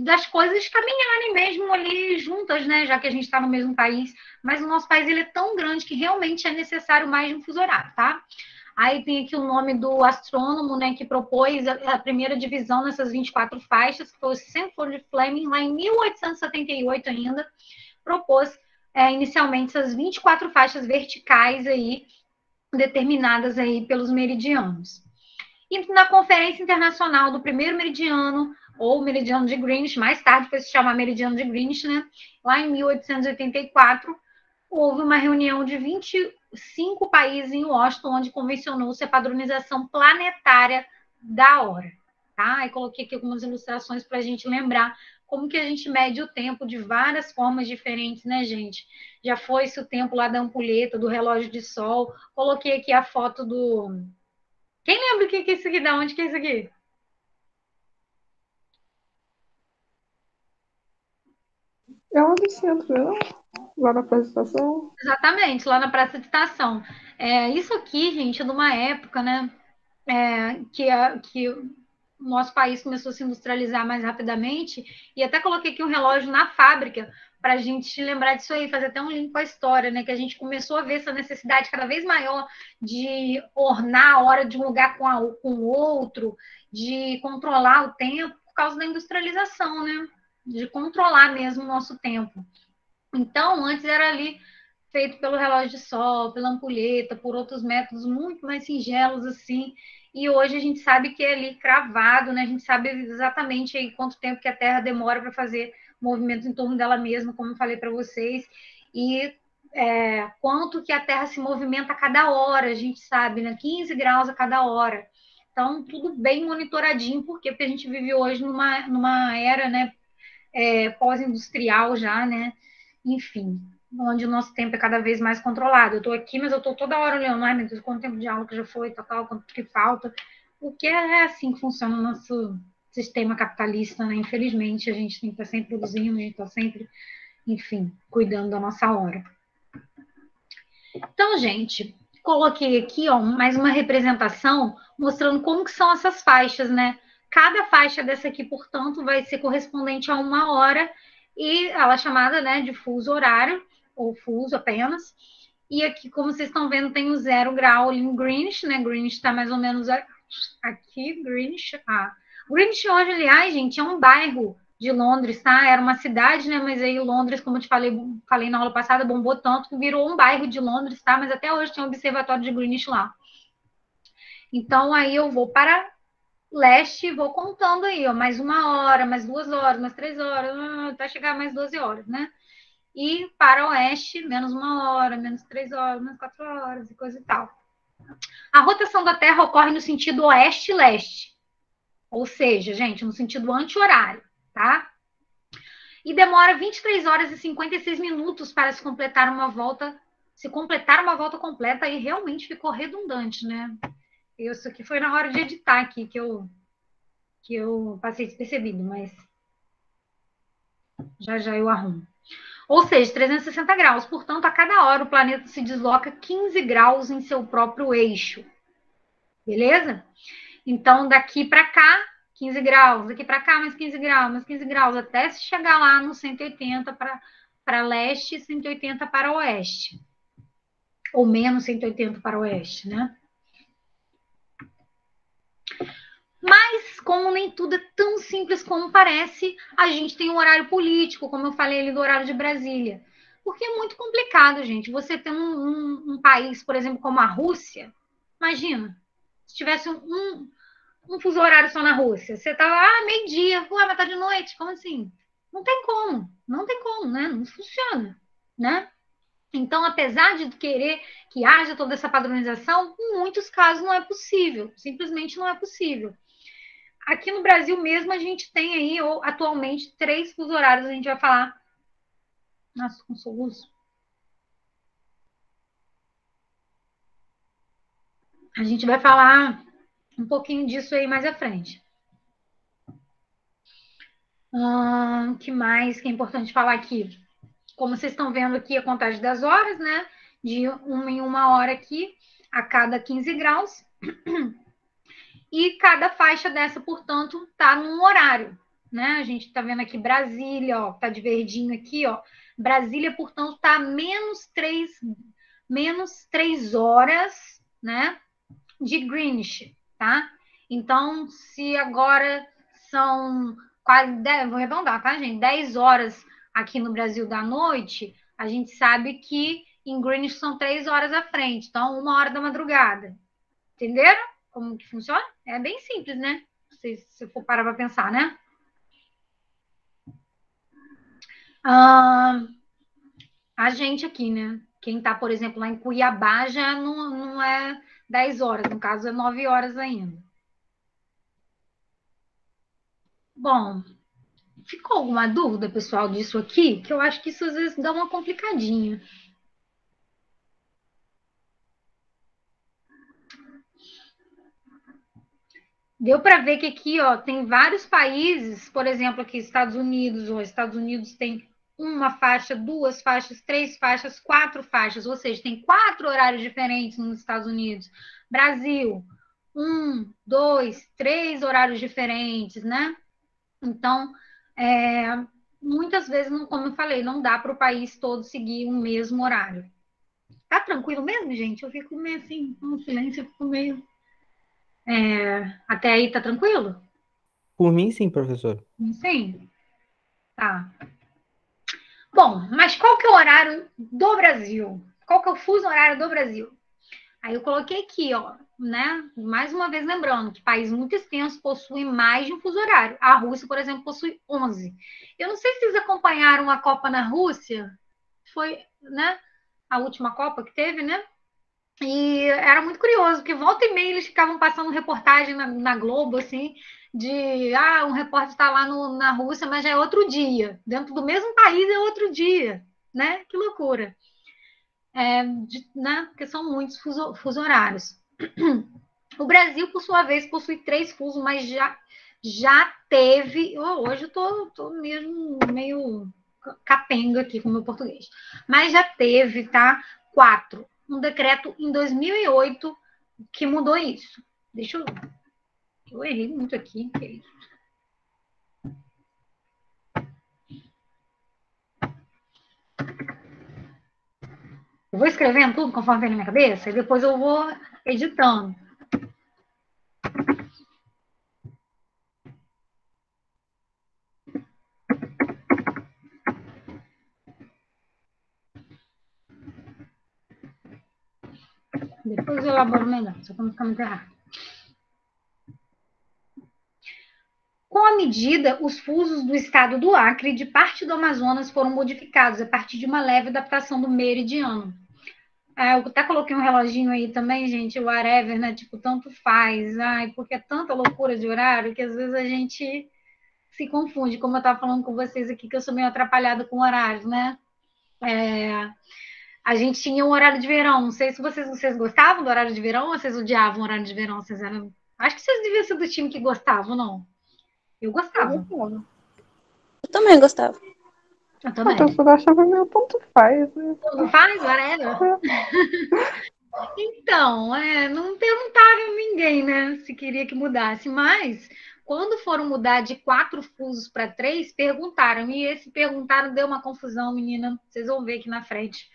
das coisas caminharem mesmo ali juntas, né? Já que a gente está no mesmo país. Mas o nosso país ele é tão grande que realmente é necessário mais de um fuso horário, tá? Aí tem aqui o nome do astrônomo, né, que propôs a primeira divisão nessas 24 faixas, que foi o Sanford Fleming, lá em 1878 ainda, propôs inicialmente essas 24 faixas verticais aí, determinadas aí pelos meridianos. E na Conferência Internacional do Primeiro Meridiano, ou Meridiano de Greenwich, mais tarde foi se chamar Meridiano de Greenwich, né, lá em 1884, houve uma reunião de 25 países em Washington, onde convencionou-se a padronização planetária da hora. Tá? E coloquei aqui algumas ilustrações para a gente lembrar como que a gente mede o tempo de várias formas diferentes, né, gente? Já foi esse o tempo lá da ampulheta, do relógio de sol. Coloquei aqui a foto do... Quem lembra o que é isso aqui? Da onde que é isso aqui? É lá do centro, não? Lá na apresentação. Exatamente, lá na Praça de Estação. Isso aqui, gente, é de uma época, né, que o nosso país começou a se industrializar mais rapidamente, e até coloquei aqui um relógio na fábrica para a gente lembrar disso aí, fazer até um link com a história, né, que a gente começou a ver essa necessidade cada vez maior de ornar a hora de um lugar com o outro, de controlar o tempo por causa da industrialização, né, de controlar mesmo o nosso tempo. Então, antes era ali feito pelo relógio de sol, pela ampulheta, por outros métodos muito mais singelos assim. E hoje a gente sabe que é ali cravado, né? A gente sabe exatamente aí quanto tempo que a Terra demora para fazer movimentos em torno dela mesma, como eu falei para vocês, e quanto que a Terra se movimenta a cada hora, a gente sabe, né? 15 graus a cada hora. Então, tudo bem monitoradinho, por quê? Porque a gente vive hoje numa era, né, pós-industrial já, né? Enfim, onde o nosso tempo é cada vez mais controlado. Eu estou aqui, mas eu estou toda hora olhando, ai meu Deus, quanto tempo de aula que já foi, tal, quanto que falta. Porque é assim que funciona o nosso sistema capitalista, né? Infelizmente, a gente tem que estar sempre produzindo, a gente está sempre, enfim, cuidando da nossa hora. Então, gente, coloquei aqui, ó, mais uma representação mostrando como que são essas faixas, né? Cada faixa dessa aqui, portanto, vai ser correspondente a uma hora e ela é chamada, né, de fuso horário, ou fuso apenas. E aqui, como vocês estão vendo, tem o 0 grau ali em Greenwich, né? Greenwich está mais ou menos aqui, Greenwich. Greenwich hoje, aliás, gente, é um bairro de Londres, tá? Era uma cidade, né? Mas aí Londres, como eu te falei na aula passada, bombou tanto que virou um bairro de Londres, tá? Mas até hoje tem um observatório de Greenwich lá. Então aí eu vou para leste, vou contando aí, ó, mais uma hora, mais 2 horas, mais 3 horas, até chegar mais 12 horas, né? E para oeste, menos uma hora, menos 3 horas, menos 4 horas e coisa e tal. A rotação da Terra ocorre no sentido oeste-leste, ou seja, gente, no sentido anti-horário, tá? E demora 23 horas e 56 minutos para se completar uma volta completa, e realmente ficou redundante, né? Isso aqui foi na hora de editar aqui que eu passei despercebido, mas já eu arrumo. Ou seja, 360 graus. Portanto, a cada hora o planeta se desloca 15 graus em seu próprio eixo. Beleza? Então, daqui para cá, 15 graus. Daqui para cá, mais 15 graus, mais 15 graus. Até se chegar lá no 180 para leste e 180 para oeste. Ou menos 180 para oeste, né? Mas, como nem tudo é tão simples como parece, a gente tem um horário político, como eu falei ali do horário de Brasília. Porque é muito complicado, gente. Você tem um país, por exemplo, como a Rússia, imagina, se tivesse um fuso horário só na Rússia. Você tá lá, meio-dia, mas tá de noite, como assim? Não tem como, né? Não funciona, né? Então, apesar de querer que haja toda essa padronização, em muitos casos não é possível, simplesmente não é possível. Aqui no Brasil mesmo, a gente tem aí, atualmente, 3 fusos horários, a gente vai falar. Nossa, com soluço. A gente vai falar um pouquinho disso aí mais à frente. Que mais que é importante falar aqui? Como vocês estão vendo aqui a contagem das horas, né? De 1 em 1 hora aqui, a cada 15 graus. E cada faixa dessa, portanto, está num horário, né? A gente está vendo aqui Brasília, ó, tá de verdinho aqui, ó. Brasília, portanto, está a menos 3 horas, né? De Greenwich, tá? Então, se agora são quase 10, vou arredondar, tá, gente? 10 horas aqui no Brasil da noite, a gente sabe que em Greenwich são 3 horas à frente, então 1 hora da madrugada. Entenderam como que funciona? É bem simples, né? Se for parar para pensar, né? A gente aqui, né? Quem está, por exemplo, lá em Cuiabá já não é 10 horas, no caso é 9 horas ainda. Bom, ficou alguma dúvida, pessoal, disso aqui? Que eu acho que isso às vezes dá uma complicadinha. Deu para ver que aqui, ó, tem vários países, por exemplo, aqui Estados Unidos, ó, Estados Unidos tem uma faixa, 2 faixas, 3 faixas, 4 faixas, ou seja, tem 4 horários diferentes nos Estados Unidos. Brasil, 1, 2, 3 horários diferentes, né? Então, muitas vezes, como eu falei, não dá para o país todo seguir o mesmo horário. Tá tranquilo mesmo, gente? Eu fico meio assim, no silêncio, eu fico meio. Até aí tá tranquilo? Por mim, sim, professor. Sim? Tá. Bom, mas qual que é o horário do Brasil? Qual que é o fuso horário do Brasil? Aí eu coloquei aqui, ó, né? Mais uma vez lembrando que países muito extensos possuem mais de um fuso horário. A Rússia, por exemplo, possui 11. Eu não sei se vocês acompanharam a Copa na Rússia. Foi, né? A última Copa que teve, né? E era muito curioso, porque volta e meia eles ficavam passando reportagem na Globo, assim, de um repórter está lá na Rússia, mas já é outro dia. Dentro do mesmo país é outro dia, né? Que loucura. Né? Porque são muitos fuso horários. O Brasil, por sua vez, possui 3 fusos, mas já teve. Hoje eu tô mesmo meio capenga aqui com o meu português. Mas já teve, tá? 4. Um decreto em 2008 que mudou isso. Deixa eu. Eu errei muito aqui. Que é isso? Eu vou escrevendo tudo conforme vem na minha cabeça e depois eu vou editando. Depois eu elaboro melhor, só para não ficar muito errado. Com a medida, os fusos do estado do Acre e de parte do Amazonas foram modificados a partir de uma leve adaptação do meridiano. Eu até coloquei um reloginho aí também, gente, o whatever, né? Tipo, tanto faz. Porque é tanta loucura de horário que às vezes a gente se confunde, como eu estava falando com vocês aqui, que eu sou meio atrapalhada com horários, né? A gente tinha um horário de verão. Não sei se vocês gostavam do horário de verão ou vocês odiavam o horário de verão. Acho que vocês deviam ser do time que gostavam, não? Eu gostava. Eu também gostava. Eu também. Então, eu achava meio tanto faz, né? Tanto faz, whatever. Então, não perguntaram a ninguém, né, se queria que mudasse, mas quando foram mudar de 4 fusos para 3, perguntaram, e esse perguntaram deu uma confusão, menina, vocês vão ver aqui na frente.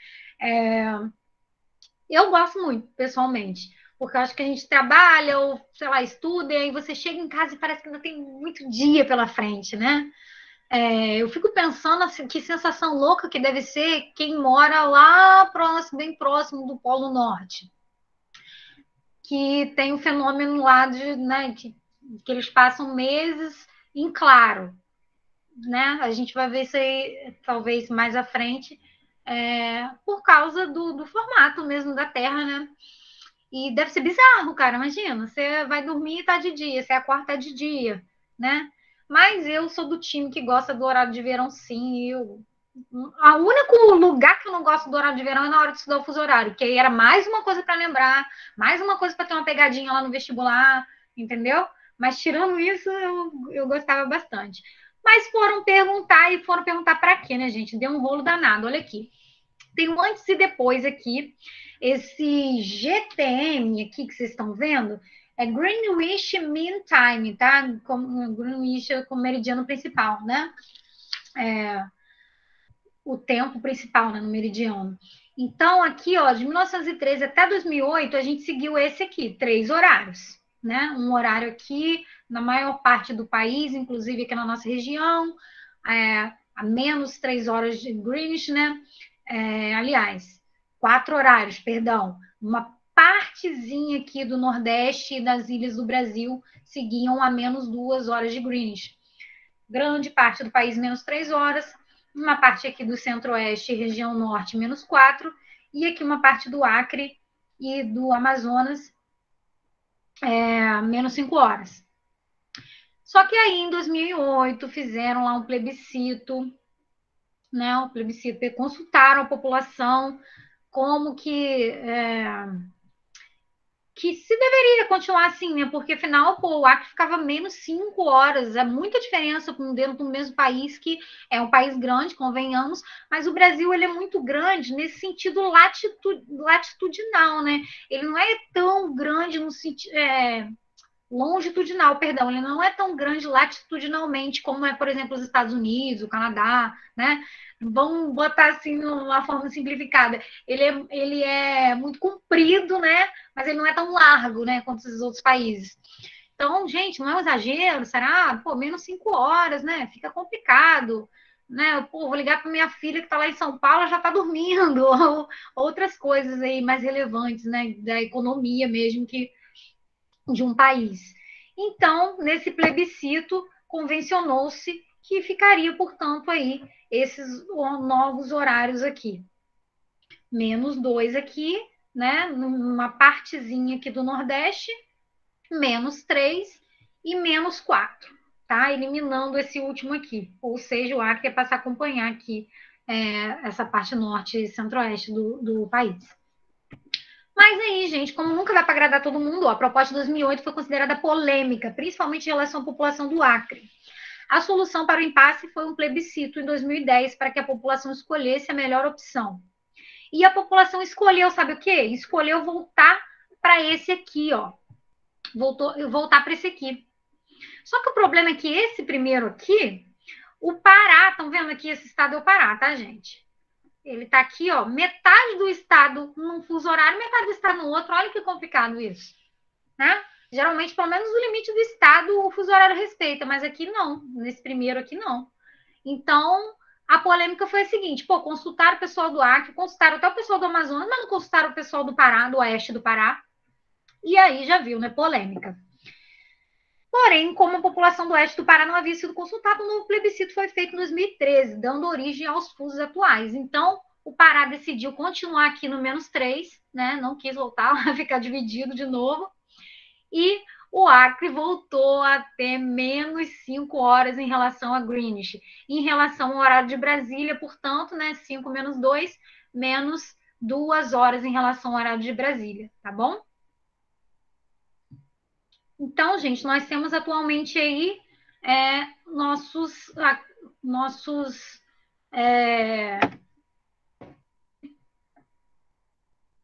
Eu gosto muito, pessoalmente, porque eu acho que a gente trabalha ou, sei lá, estuda, e aí você chega em casa e parece que ainda tem muito dia pela frente, né? Eu fico pensando assim, que sensação louca que deve ser quem mora lá próximo, bem próximo do Polo Norte, que tem o fenômeno lá né, que eles passam meses em claro, né? A gente vai ver isso aí talvez mais à frente, por causa do formato mesmo da Terra, né? E deve ser bizarro, cara. Imagina, você vai dormir e tá de dia, você acorda tá de dia, né? Mas eu sou do time que gosta do horário de verão, sim. Eu O único lugar que eu não gosto do horário de verão é na hora de estudar o fuso horário, que aí era mais uma coisa para lembrar, mais uma coisa para ter uma pegadinha lá no vestibular, entendeu? Mas tirando isso, eu gostava bastante. Mas foram perguntar para quê, né, gente? Deu um rolo danado. Olha aqui. Tem um antes e depois aqui. Esse GTM aqui que vocês estão vendo é Greenwich Mean Time, tá? Greenwich é como meridiano principal, né? O tempo principal, né, no meridiano. Então, aqui, ó, de 1913 até 2008, a gente seguiu esse aqui, 3 horários, né? Um horário aqui, na maior parte do país, inclusive aqui na nossa região, a menos 3 horas de Greenwich, né? Aliás, 4 horários, perdão. Uma partezinha aqui do Nordeste e das ilhas do Brasil seguiam a menos 2 horas de Greenwich. Grande parte do país, menos 3 horas. Uma parte aqui do Centro-Oeste e região Norte, menos 4. E aqui uma parte do Acre e do Amazonas, menos 5 horas. Só que aí, em 2008, fizeram lá um plebiscito, né? Um plebiscito, consultaram a população como que se deveria continuar assim, né? Porque afinal, pô, o Acre ficava menos 5 horas, é muita diferença dentro do mesmo país, que é um país grande, convenhamos, mas o Brasil ele é muito grande nesse sentido latitudinal, né? Ele não é tão grande no sentido. Longitudinal, perdão, ele não é tão grande latitudinalmente como é, por exemplo, os Estados Unidos, o Canadá, né? Vamos botar assim numa forma simplificada. Ele é muito comprido, né? Mas ele não é tão largo, né? Quanto os outros países. Então, gente, não é um exagero, será? Pô, menos 5 horas, né? Fica complicado, né? Pô, vou ligar para minha filha que está lá em São Paulo, já está dormindo, ou outras coisas aí mais relevantes, né? Da economia mesmo de um país. Então, nesse plebiscito, convencionou-se que ficaria, portanto, aí esses novos horários aqui. Menos 2 aqui, né? Numa partezinha aqui do Nordeste, menos 3 e menos 4, tá? Eliminando esse último aqui. Ou seja, o Acre é passar a acompanhar aqui essa parte norte e centro-oeste do país. Mas aí, gente, como nunca dá para agradar todo mundo, a proposta de 2008 foi considerada polêmica, principalmente em relação à população do Acre. A solução para o impasse foi um plebiscito em 2010 para que a população escolhesse a melhor opção. E a população escolheu, sabe o quê? Escolheu voltar para esse aqui, ó. Voltar para esse aqui. Só que o problema é que esse primeiro aqui, o Pará, estão vendo aqui? Esse estado é o Pará, tá, gente? Ele está aqui, ó, metade do estado num fuso horário, metade do estado no outro. Olha que complicado isso, né? Geralmente, pelo menos o limite do estado, o fuso horário respeita, mas aqui não, nesse primeiro aqui não. Então, a polêmica foi a seguinte, pô, consultaram o pessoal do Acre, consultaram até o pessoal do Amazonas, mas não consultaram o pessoal do Pará, do oeste do Pará, e aí já viu, né, polêmica. Porém, como a população do oeste do Pará não havia sido consultada, um novo plebiscito foi feito em 2013, dando origem aos fusos atuais. Então, o Pará decidiu continuar aqui no menos 3, né? Não quis voltar a ficar dividido de novo. E o Acre voltou a ter menos 5 horas em relação a Greenwich. Em relação ao horário de Brasília, portanto, né? 5 menos 2, menos 2 horas em relação ao horário de Brasília, tá bom? Então, gente, nós temos atualmente aí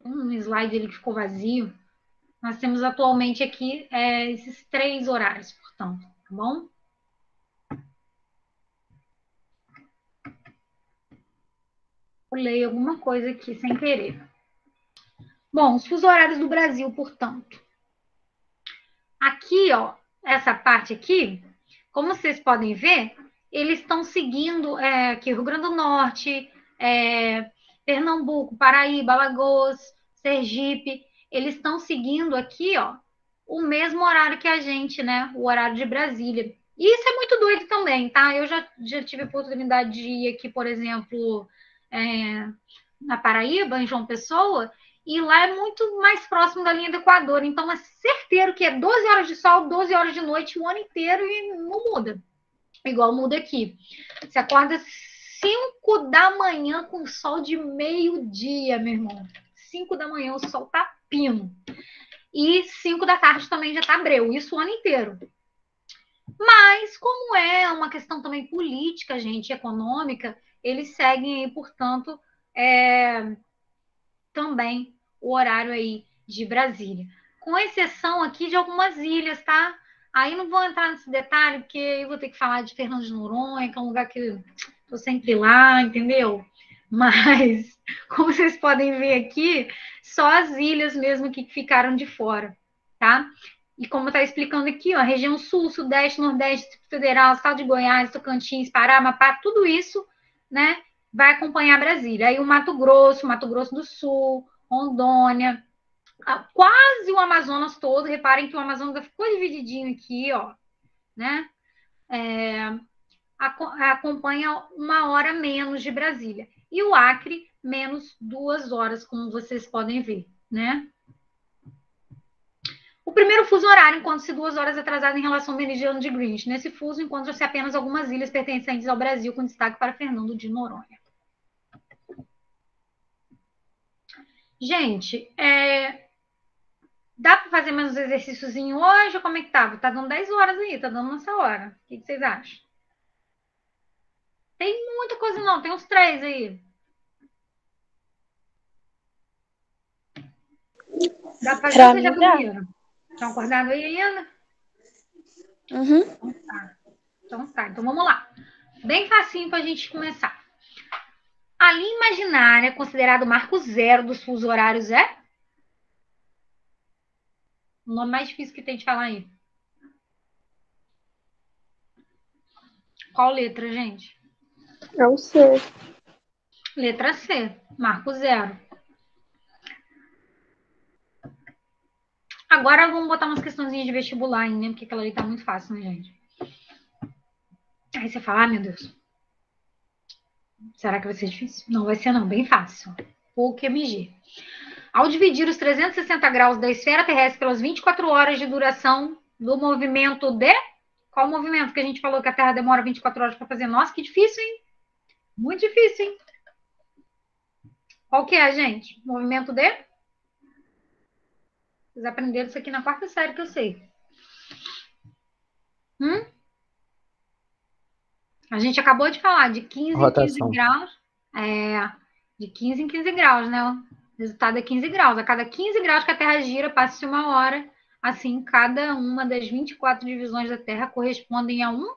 um slide ele que ficou vazio. Nós temos atualmente aqui esses 3 horários, portanto, tá bom? Pulei alguma coisa aqui sem querer. Bom, os fusos horários do Brasil, portanto. Aqui, ó, essa parte aqui, como vocês podem ver, eles estão seguindo aqui Rio Grande do Norte, Pernambuco, Paraíba, Alagoas, Sergipe, eles estão seguindo aqui, ó, o mesmo horário que a gente, né? O horário de Brasília. E isso é muito doido também, tá? Eu já tive a oportunidade de ir aqui, por exemplo, na Paraíba, em João Pessoa, e lá é muito mais próximo da linha do Equador. Então, é certeiro que é 12 horas de sol, 12 horas de noite o ano inteiro e não muda. Igual muda aqui. Você acorda 5 da manhã com sol de meio-dia, meu irmão. 5 da manhã o sol tá pino. E 5 da tarde também já tá breu. Isso o ano inteiro. Mas, como é uma questão também política, gente, econômica, eles seguem aí, portanto, também o horário aí de Brasília. Com exceção aqui de algumas ilhas, tá? Aí não vou entrar nesse detalhe, porque eu vou ter que falar de Fernando de Noronha, que é um lugar que eu tô sempre lá, entendeu? Mas, como vocês podem ver aqui, só as ilhas mesmo que ficaram de fora, tá? E como está explicando aqui, ó, a região sul, sudeste, nordeste, Distrito Federal, estado de Goiás, Tocantins, Pará, Amapá, tudo isso, né, vai acompanhar Brasília. Aí o Mato Grosso do Sul, Rondônia, quase o Amazonas todo. Reparem que o Amazonas ficou divididinho aqui, ó, né? Acompanha 1 hora menos de Brasília. E o Acre, menos 2 horas, como vocês podem ver, né? O primeiro fuso horário encontra-se 2 horas atrasado em relação ao meridiano de Greenwich. Nesse fuso encontram-se apenas algumas ilhas pertencentes ao Brasil, com destaque para Fernando de Noronha. Gente, dá para fazer mais uns exercícios hoje? Como é que tá? Tá dando 10 horas aí, tá dando nessa hora. O que vocês acham? Tem muita coisa não, tem uns 3 aí. Dá pra fazer ou já dormiram? Estão acordados aí ainda? Uhum. Então tá, então vamos lá. Bem facinho pra gente começar. A linha imaginária, considerado o marco zero dos fusos horários, é? O nome mais difícil que tem de falar aí. Qual letra, gente? É o C. Letra C, marco zero. Agora vamos botar umas questõezinhas de vestibular aí, né? Porque aquela ali tá muito fácil, né, gente? Aí você fala, meu Deus. Será que vai ser difícil? Não vai ser não, bem fácil. Pouco MG. Ao dividir os 360 graus da esfera terrestre pelas 24 horas de duração do movimento de... Qual o movimento que a gente falou que a Terra demora 24 horas para fazer? Nossa, que difícil, hein? Muito difícil, hein? Qual que é, gente? Movimento de... Vocês aprenderam isso aqui na 4ª série, que eu sei. A gente acabou de falar de 15 em 15 Rotação. graus. De 15 em 15 graus, né? O resultado é 15 graus. A cada 15 graus que a Terra gira, passa-se 1 hora. Assim, cada uma das 24 divisões da Terra correspondem a um...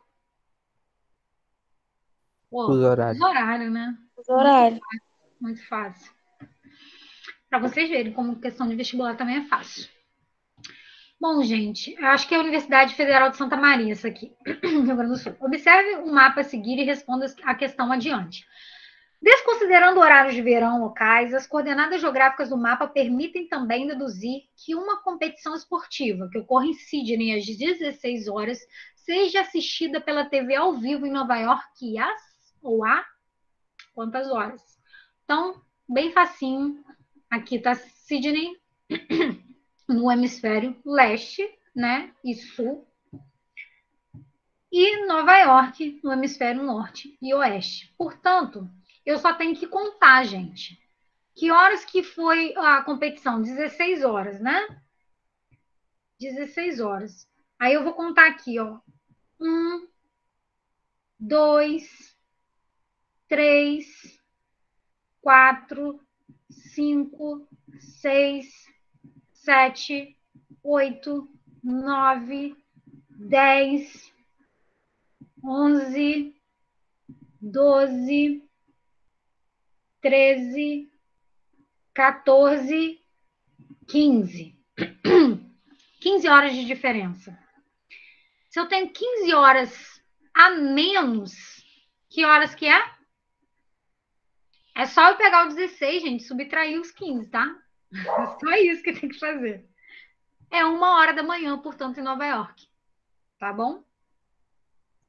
Fuso horário. Horário, né? Fuso horário. Muito fácil. Para vocês verem como questão de vestibular também é fácil. Bom, gente, eu acho que é a Universidade Federal de Santa Maria, isso aqui, Rio Grande do Sul. Observe o mapa a seguir e responda a questão adiante. Desconsiderando horários de verão locais, as coordenadas geográficas do mapa permitem também deduzir que uma competição esportiva que ocorre em Sydney às 16 horas seja assistida pela TV ao vivo em Nova York às quantas horas? Então, bem facinho. Aqui está Sydney no hemisfério leste, né, e sul, e Nova York no hemisfério norte e oeste. Portanto, eu só tenho que contar, gente. Que horas que foi a competição? 16 horas, né? 16 horas. Aí eu vou contar aqui, ó. 1, 2, 3, 4, 5, 6, 7, 8, 9, 10, 11, 12, 13, 14, 15. 15 horas de diferença. Se eu tenho 15 horas a menos, que horas que é? É só eu pegar o 16, gente, subtrair os 15, tá? É só isso que tem que fazer. É 1 hora da manhã, portanto, em Nova York. Tá bom?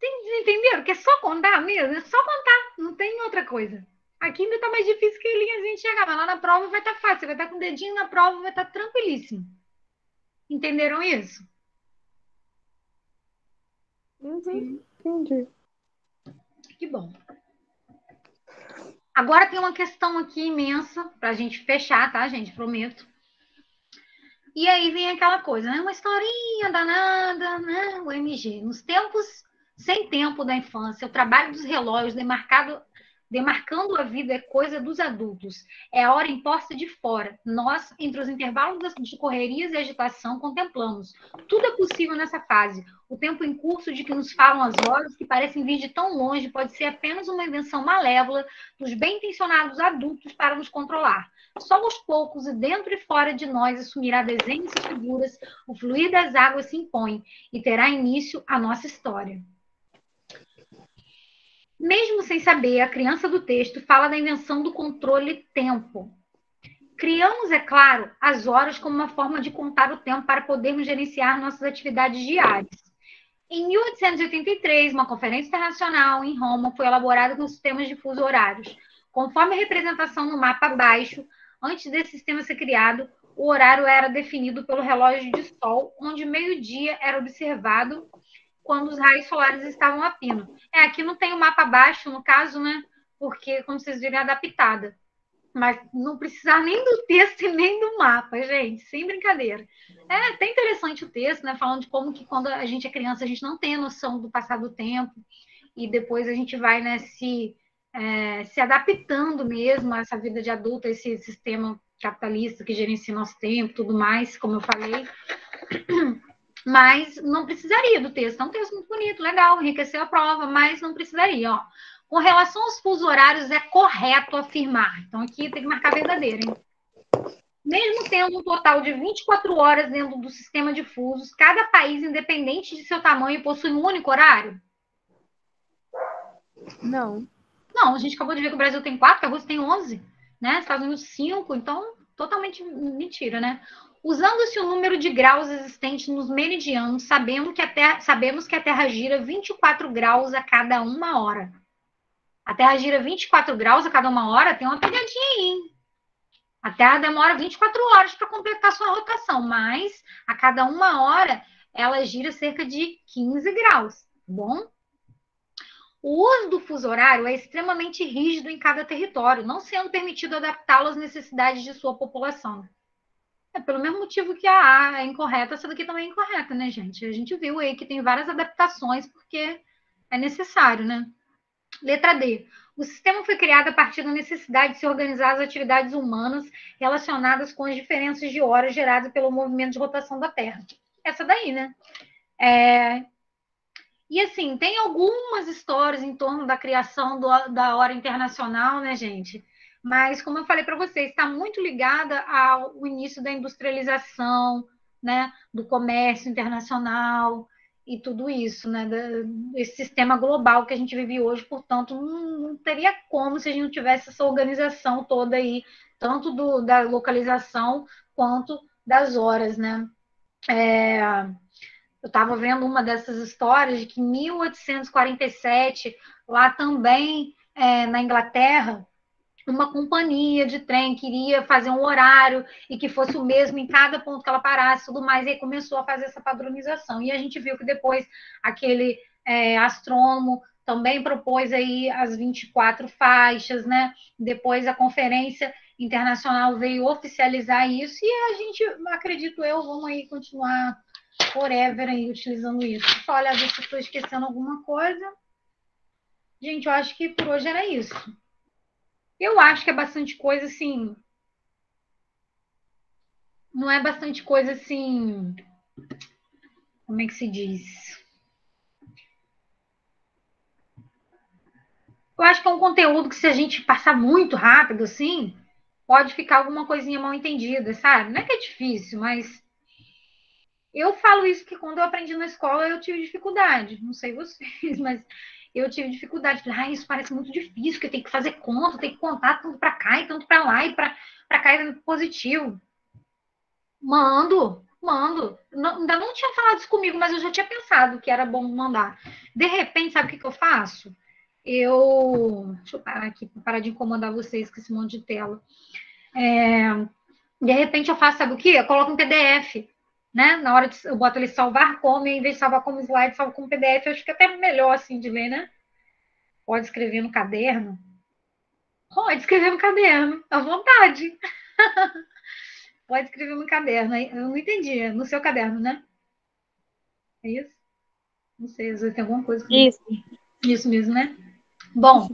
Entenderam? Que é só contar mesmo? É só contar, não tem outra coisa. Aqui ainda tá mais difícil que a linhazinha de chegar, mas lá na prova vai estar fácil. Você vai estar com o dedinho na prova, vai estar tranquilíssimo. Entenderam isso? Uhum, entendi. Que bom. Agora tem uma questão aqui imensa para a gente fechar, tá, gente? Prometo. E aí vem aquela coisa, né? Uma historinha danada, né? O MG. Nos tempos sem tempo da infância, o trabalho dos relógios demarcando a vida é coisa dos adultos. É a hora imposta de fora. Nós, entre os intervalos de correrias e agitação, contemplamos. Tudo é possível nessa fase. O tempo em curso de que nos falam as horas, que parecem vir de tão longe, pode ser apenas uma invenção malévola dos bem-intencionados adultos para nos controlar. Só aos poucos, e dentro e fora de nós, assumirá desenhos e figuras, o fluir das águas se impõe, e terá início a nossa história. Mesmo sem saber, a criança do texto fala da invenção do controle tempo. Criamos, é claro, as horas como uma forma de contar o tempo para podermos gerenciar nossas atividades diárias. Em 1883, uma conferência internacional em Roma foi elaborada com sistemas de fuso horários. Conforme a representação no mapa abaixo, antes desse sistema ser criado, o horário era definido pelo relógio de sol, onde meio-dia era observado quando os raios solares estavam a pino. Aqui não tem o mapa abaixo, no caso, né? Porque, como vocês viram, é adaptada. Mas não precisar nem do texto e nem do mapa, gente, sem brincadeira. É até interessante o texto, né? Falando de como que quando a gente é criança, a gente não tem a noção do passar do tempo, e depois a gente vai, né, se adaptando mesmo a essa vida de adulta, esse sistema capitalista que gerencia nosso tempo, tudo mais, como eu falei. Mas não precisaria do texto. É um texto muito bonito, legal, enriqueceu a prova, mas não precisaria. Ó. Com relação aos fusos horários, é correto afirmar. Então, aqui tem que marcar verdadeiro, hein? Mesmo tendo um total de 24 horas dentro do sistema de fusos, cada país, independente de seu tamanho, possui um único horário? Não. Não, a gente acabou de ver que o Brasil tem 4, que a Rússia tem 11, né? Estados Unidos 5, então totalmente mentira, né? Usando-se o número de graus existentes nos meridianos, sabemos que a Terra gira 24 graus a cada 1 hora. A Terra gira 24 graus a cada 1 hora, tem uma pegadinha aí, hein? A Terra demora 24 horas para completar sua rotação, mas a cada 1 hora ela gira cerca de 15 graus, tá bom? O uso do fuso horário é extremamente rígido em cada território, não sendo permitido adaptá-lo às necessidades de sua população. Pelo mesmo motivo que a A é incorreta, essa daqui também é incorreta, né, gente? A gente viu aí que tem várias adaptações porque é necessário, né? Letra D. O sistema foi criado a partir da necessidade de se organizar as atividades humanas relacionadas com as diferenças de horas geradas pelo movimento de rotação da Terra. Essa daí, né? E assim, tem algumas histórias em torno da criação da hora internacional, né, gente? Mas, como eu falei para vocês, está muito ligada ao início da industrialização, né, do comércio internacional e tudo isso, né, esse sistema global que a gente vive hoje. Portanto, não teria como se a gente não tivesse essa organização toda aí, tanto da localização quanto das horas, né? Eu estava vendo uma dessas histórias de que em 1847, lá também na Inglaterra, uma companhia de trem queria fazer um horário e que fosse o mesmo em cada ponto que ela parasse, tudo mais, e aí começou a fazer essa padronização. E a gente viu que depois aquele astrônomo também propôs aí as 24 faixas, né? Depois a Conferência Internacional veio oficializar isso e a gente, acredito eu, vamos aí continuar forever aí utilizando isso. Só olhar ver se estou esquecendo alguma coisa. Gente, eu acho que por hoje era isso. Eu acho que é bastante coisa, assim... Não é bastante coisa, assim... Como é que se diz? Eu acho que é um conteúdo que, se a gente passar muito rápido, assim, pode ficar alguma coisinha mal entendida, sabe? Não é que é difícil, mas... Eu falo isso que quando eu aprendi na escola eu tive dificuldade. Não sei vocês, mas eu tive dificuldade. Falei, isso parece muito difícil, porque tem que fazer conta, tem que contar tanto para cá e tanto para lá, e para cá é positivo. Mando. Não, ainda não tinha falado isso comigo, mas eu já tinha pensado que era bom mandar. De repente, sabe o que eu faço? Deixa eu parar aqui, para parar de incomodar vocês com esse monte de tela. De repente eu faço, sabe o quê? Eu coloco um PDF. Né? Na hora de eu boto ali salvar como, e em vez de salvar como slide, salvo como PDF, eu acho que é até melhor assim de ler, né? Pode escrever no caderno. Pode escrever no caderno, à vontade. Pode escrever no caderno. Eu não entendi. No seu caderno, né? É isso? Não sei, às vezes tem alguma coisa que... Isso. Isso mesmo, né? Bom,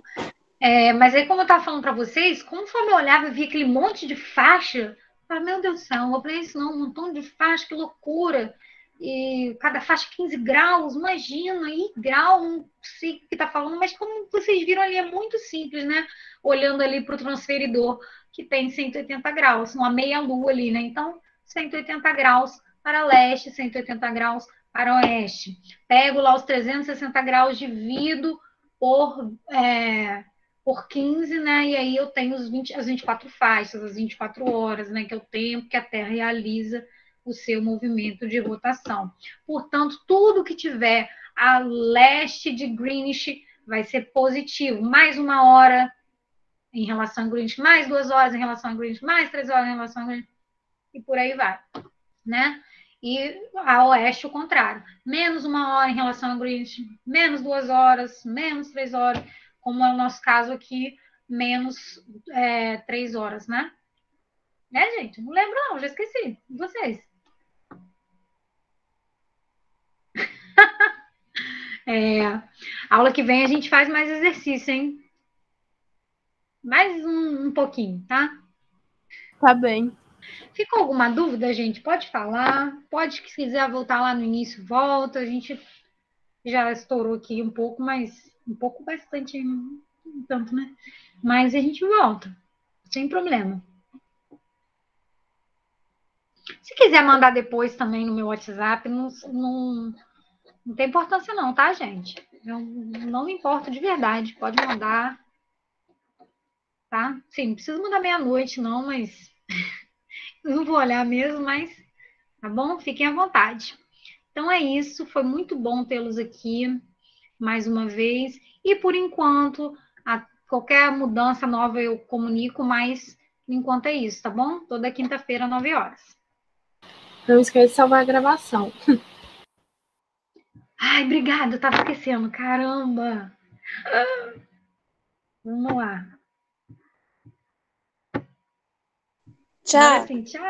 mas aí como eu estava falando para vocês, conforme eu olhava e via aquele monte de faixa, eu falava, meu Deus do céu, não vou para isso não, um montão de faixa, que loucura. E cada faixa 15 graus, imagina, e grau, não sei o que está falando, mas como vocês viram ali, é muito simples, né? Olhando ali para o transferidor, que tem 180 graus, uma meia-lua ali, né? Então, 180 graus para leste, 180 graus para oeste. Pego lá os 360 graus, divido por 15, né? E aí eu tenho as 24 faixas, as 24 horas, né? Que é o tempo que a Terra realiza o seu movimento de rotação. Portanto, tudo que tiver a leste de Greenwich vai ser positivo. Mais 1 hora em relação a Greenwich, mais 2 horas em relação a Greenwich, mais 3 horas em relação a Greenwich, e por aí vai, né? E a oeste o contrário. Menos 1 hora em relação a Greenwich, menos 2 horas, menos 3 horas, como é o nosso caso aqui, menos 3 horas, né? Né, gente? Não lembro não, já esqueci. E vocês? Aula que vem a gente faz mais exercício, hein? Mais um pouquinho, tá? Tá bem. Ficou alguma dúvida, gente? Pode falar. Pode, se quiser voltar lá no início, volta. A gente já estourou aqui um pouco, mas um pouco bastante, tanto, né? Mas a gente volta, sem problema. Se quiser mandar depois também no meu WhatsApp, não tem importância não, tá, gente? Eu não me importo de verdade, pode mandar, tá? Sim, não precisa mandar meia-noite não, mas eu não vou olhar mesmo, mas tá bom? Fiquem à vontade. Então é isso, foi muito bom tê-los aqui mais uma vez. E por enquanto, qualquer mudança nova eu comunico, mas por enquanto é isso, tá bom? Toda quinta-feira, 9 horas. Não esquece de salvar a gravação. Ai, obrigada, eu tava esquecendo, caramba. Vamos lá. Tchau. Agora sim, tchau.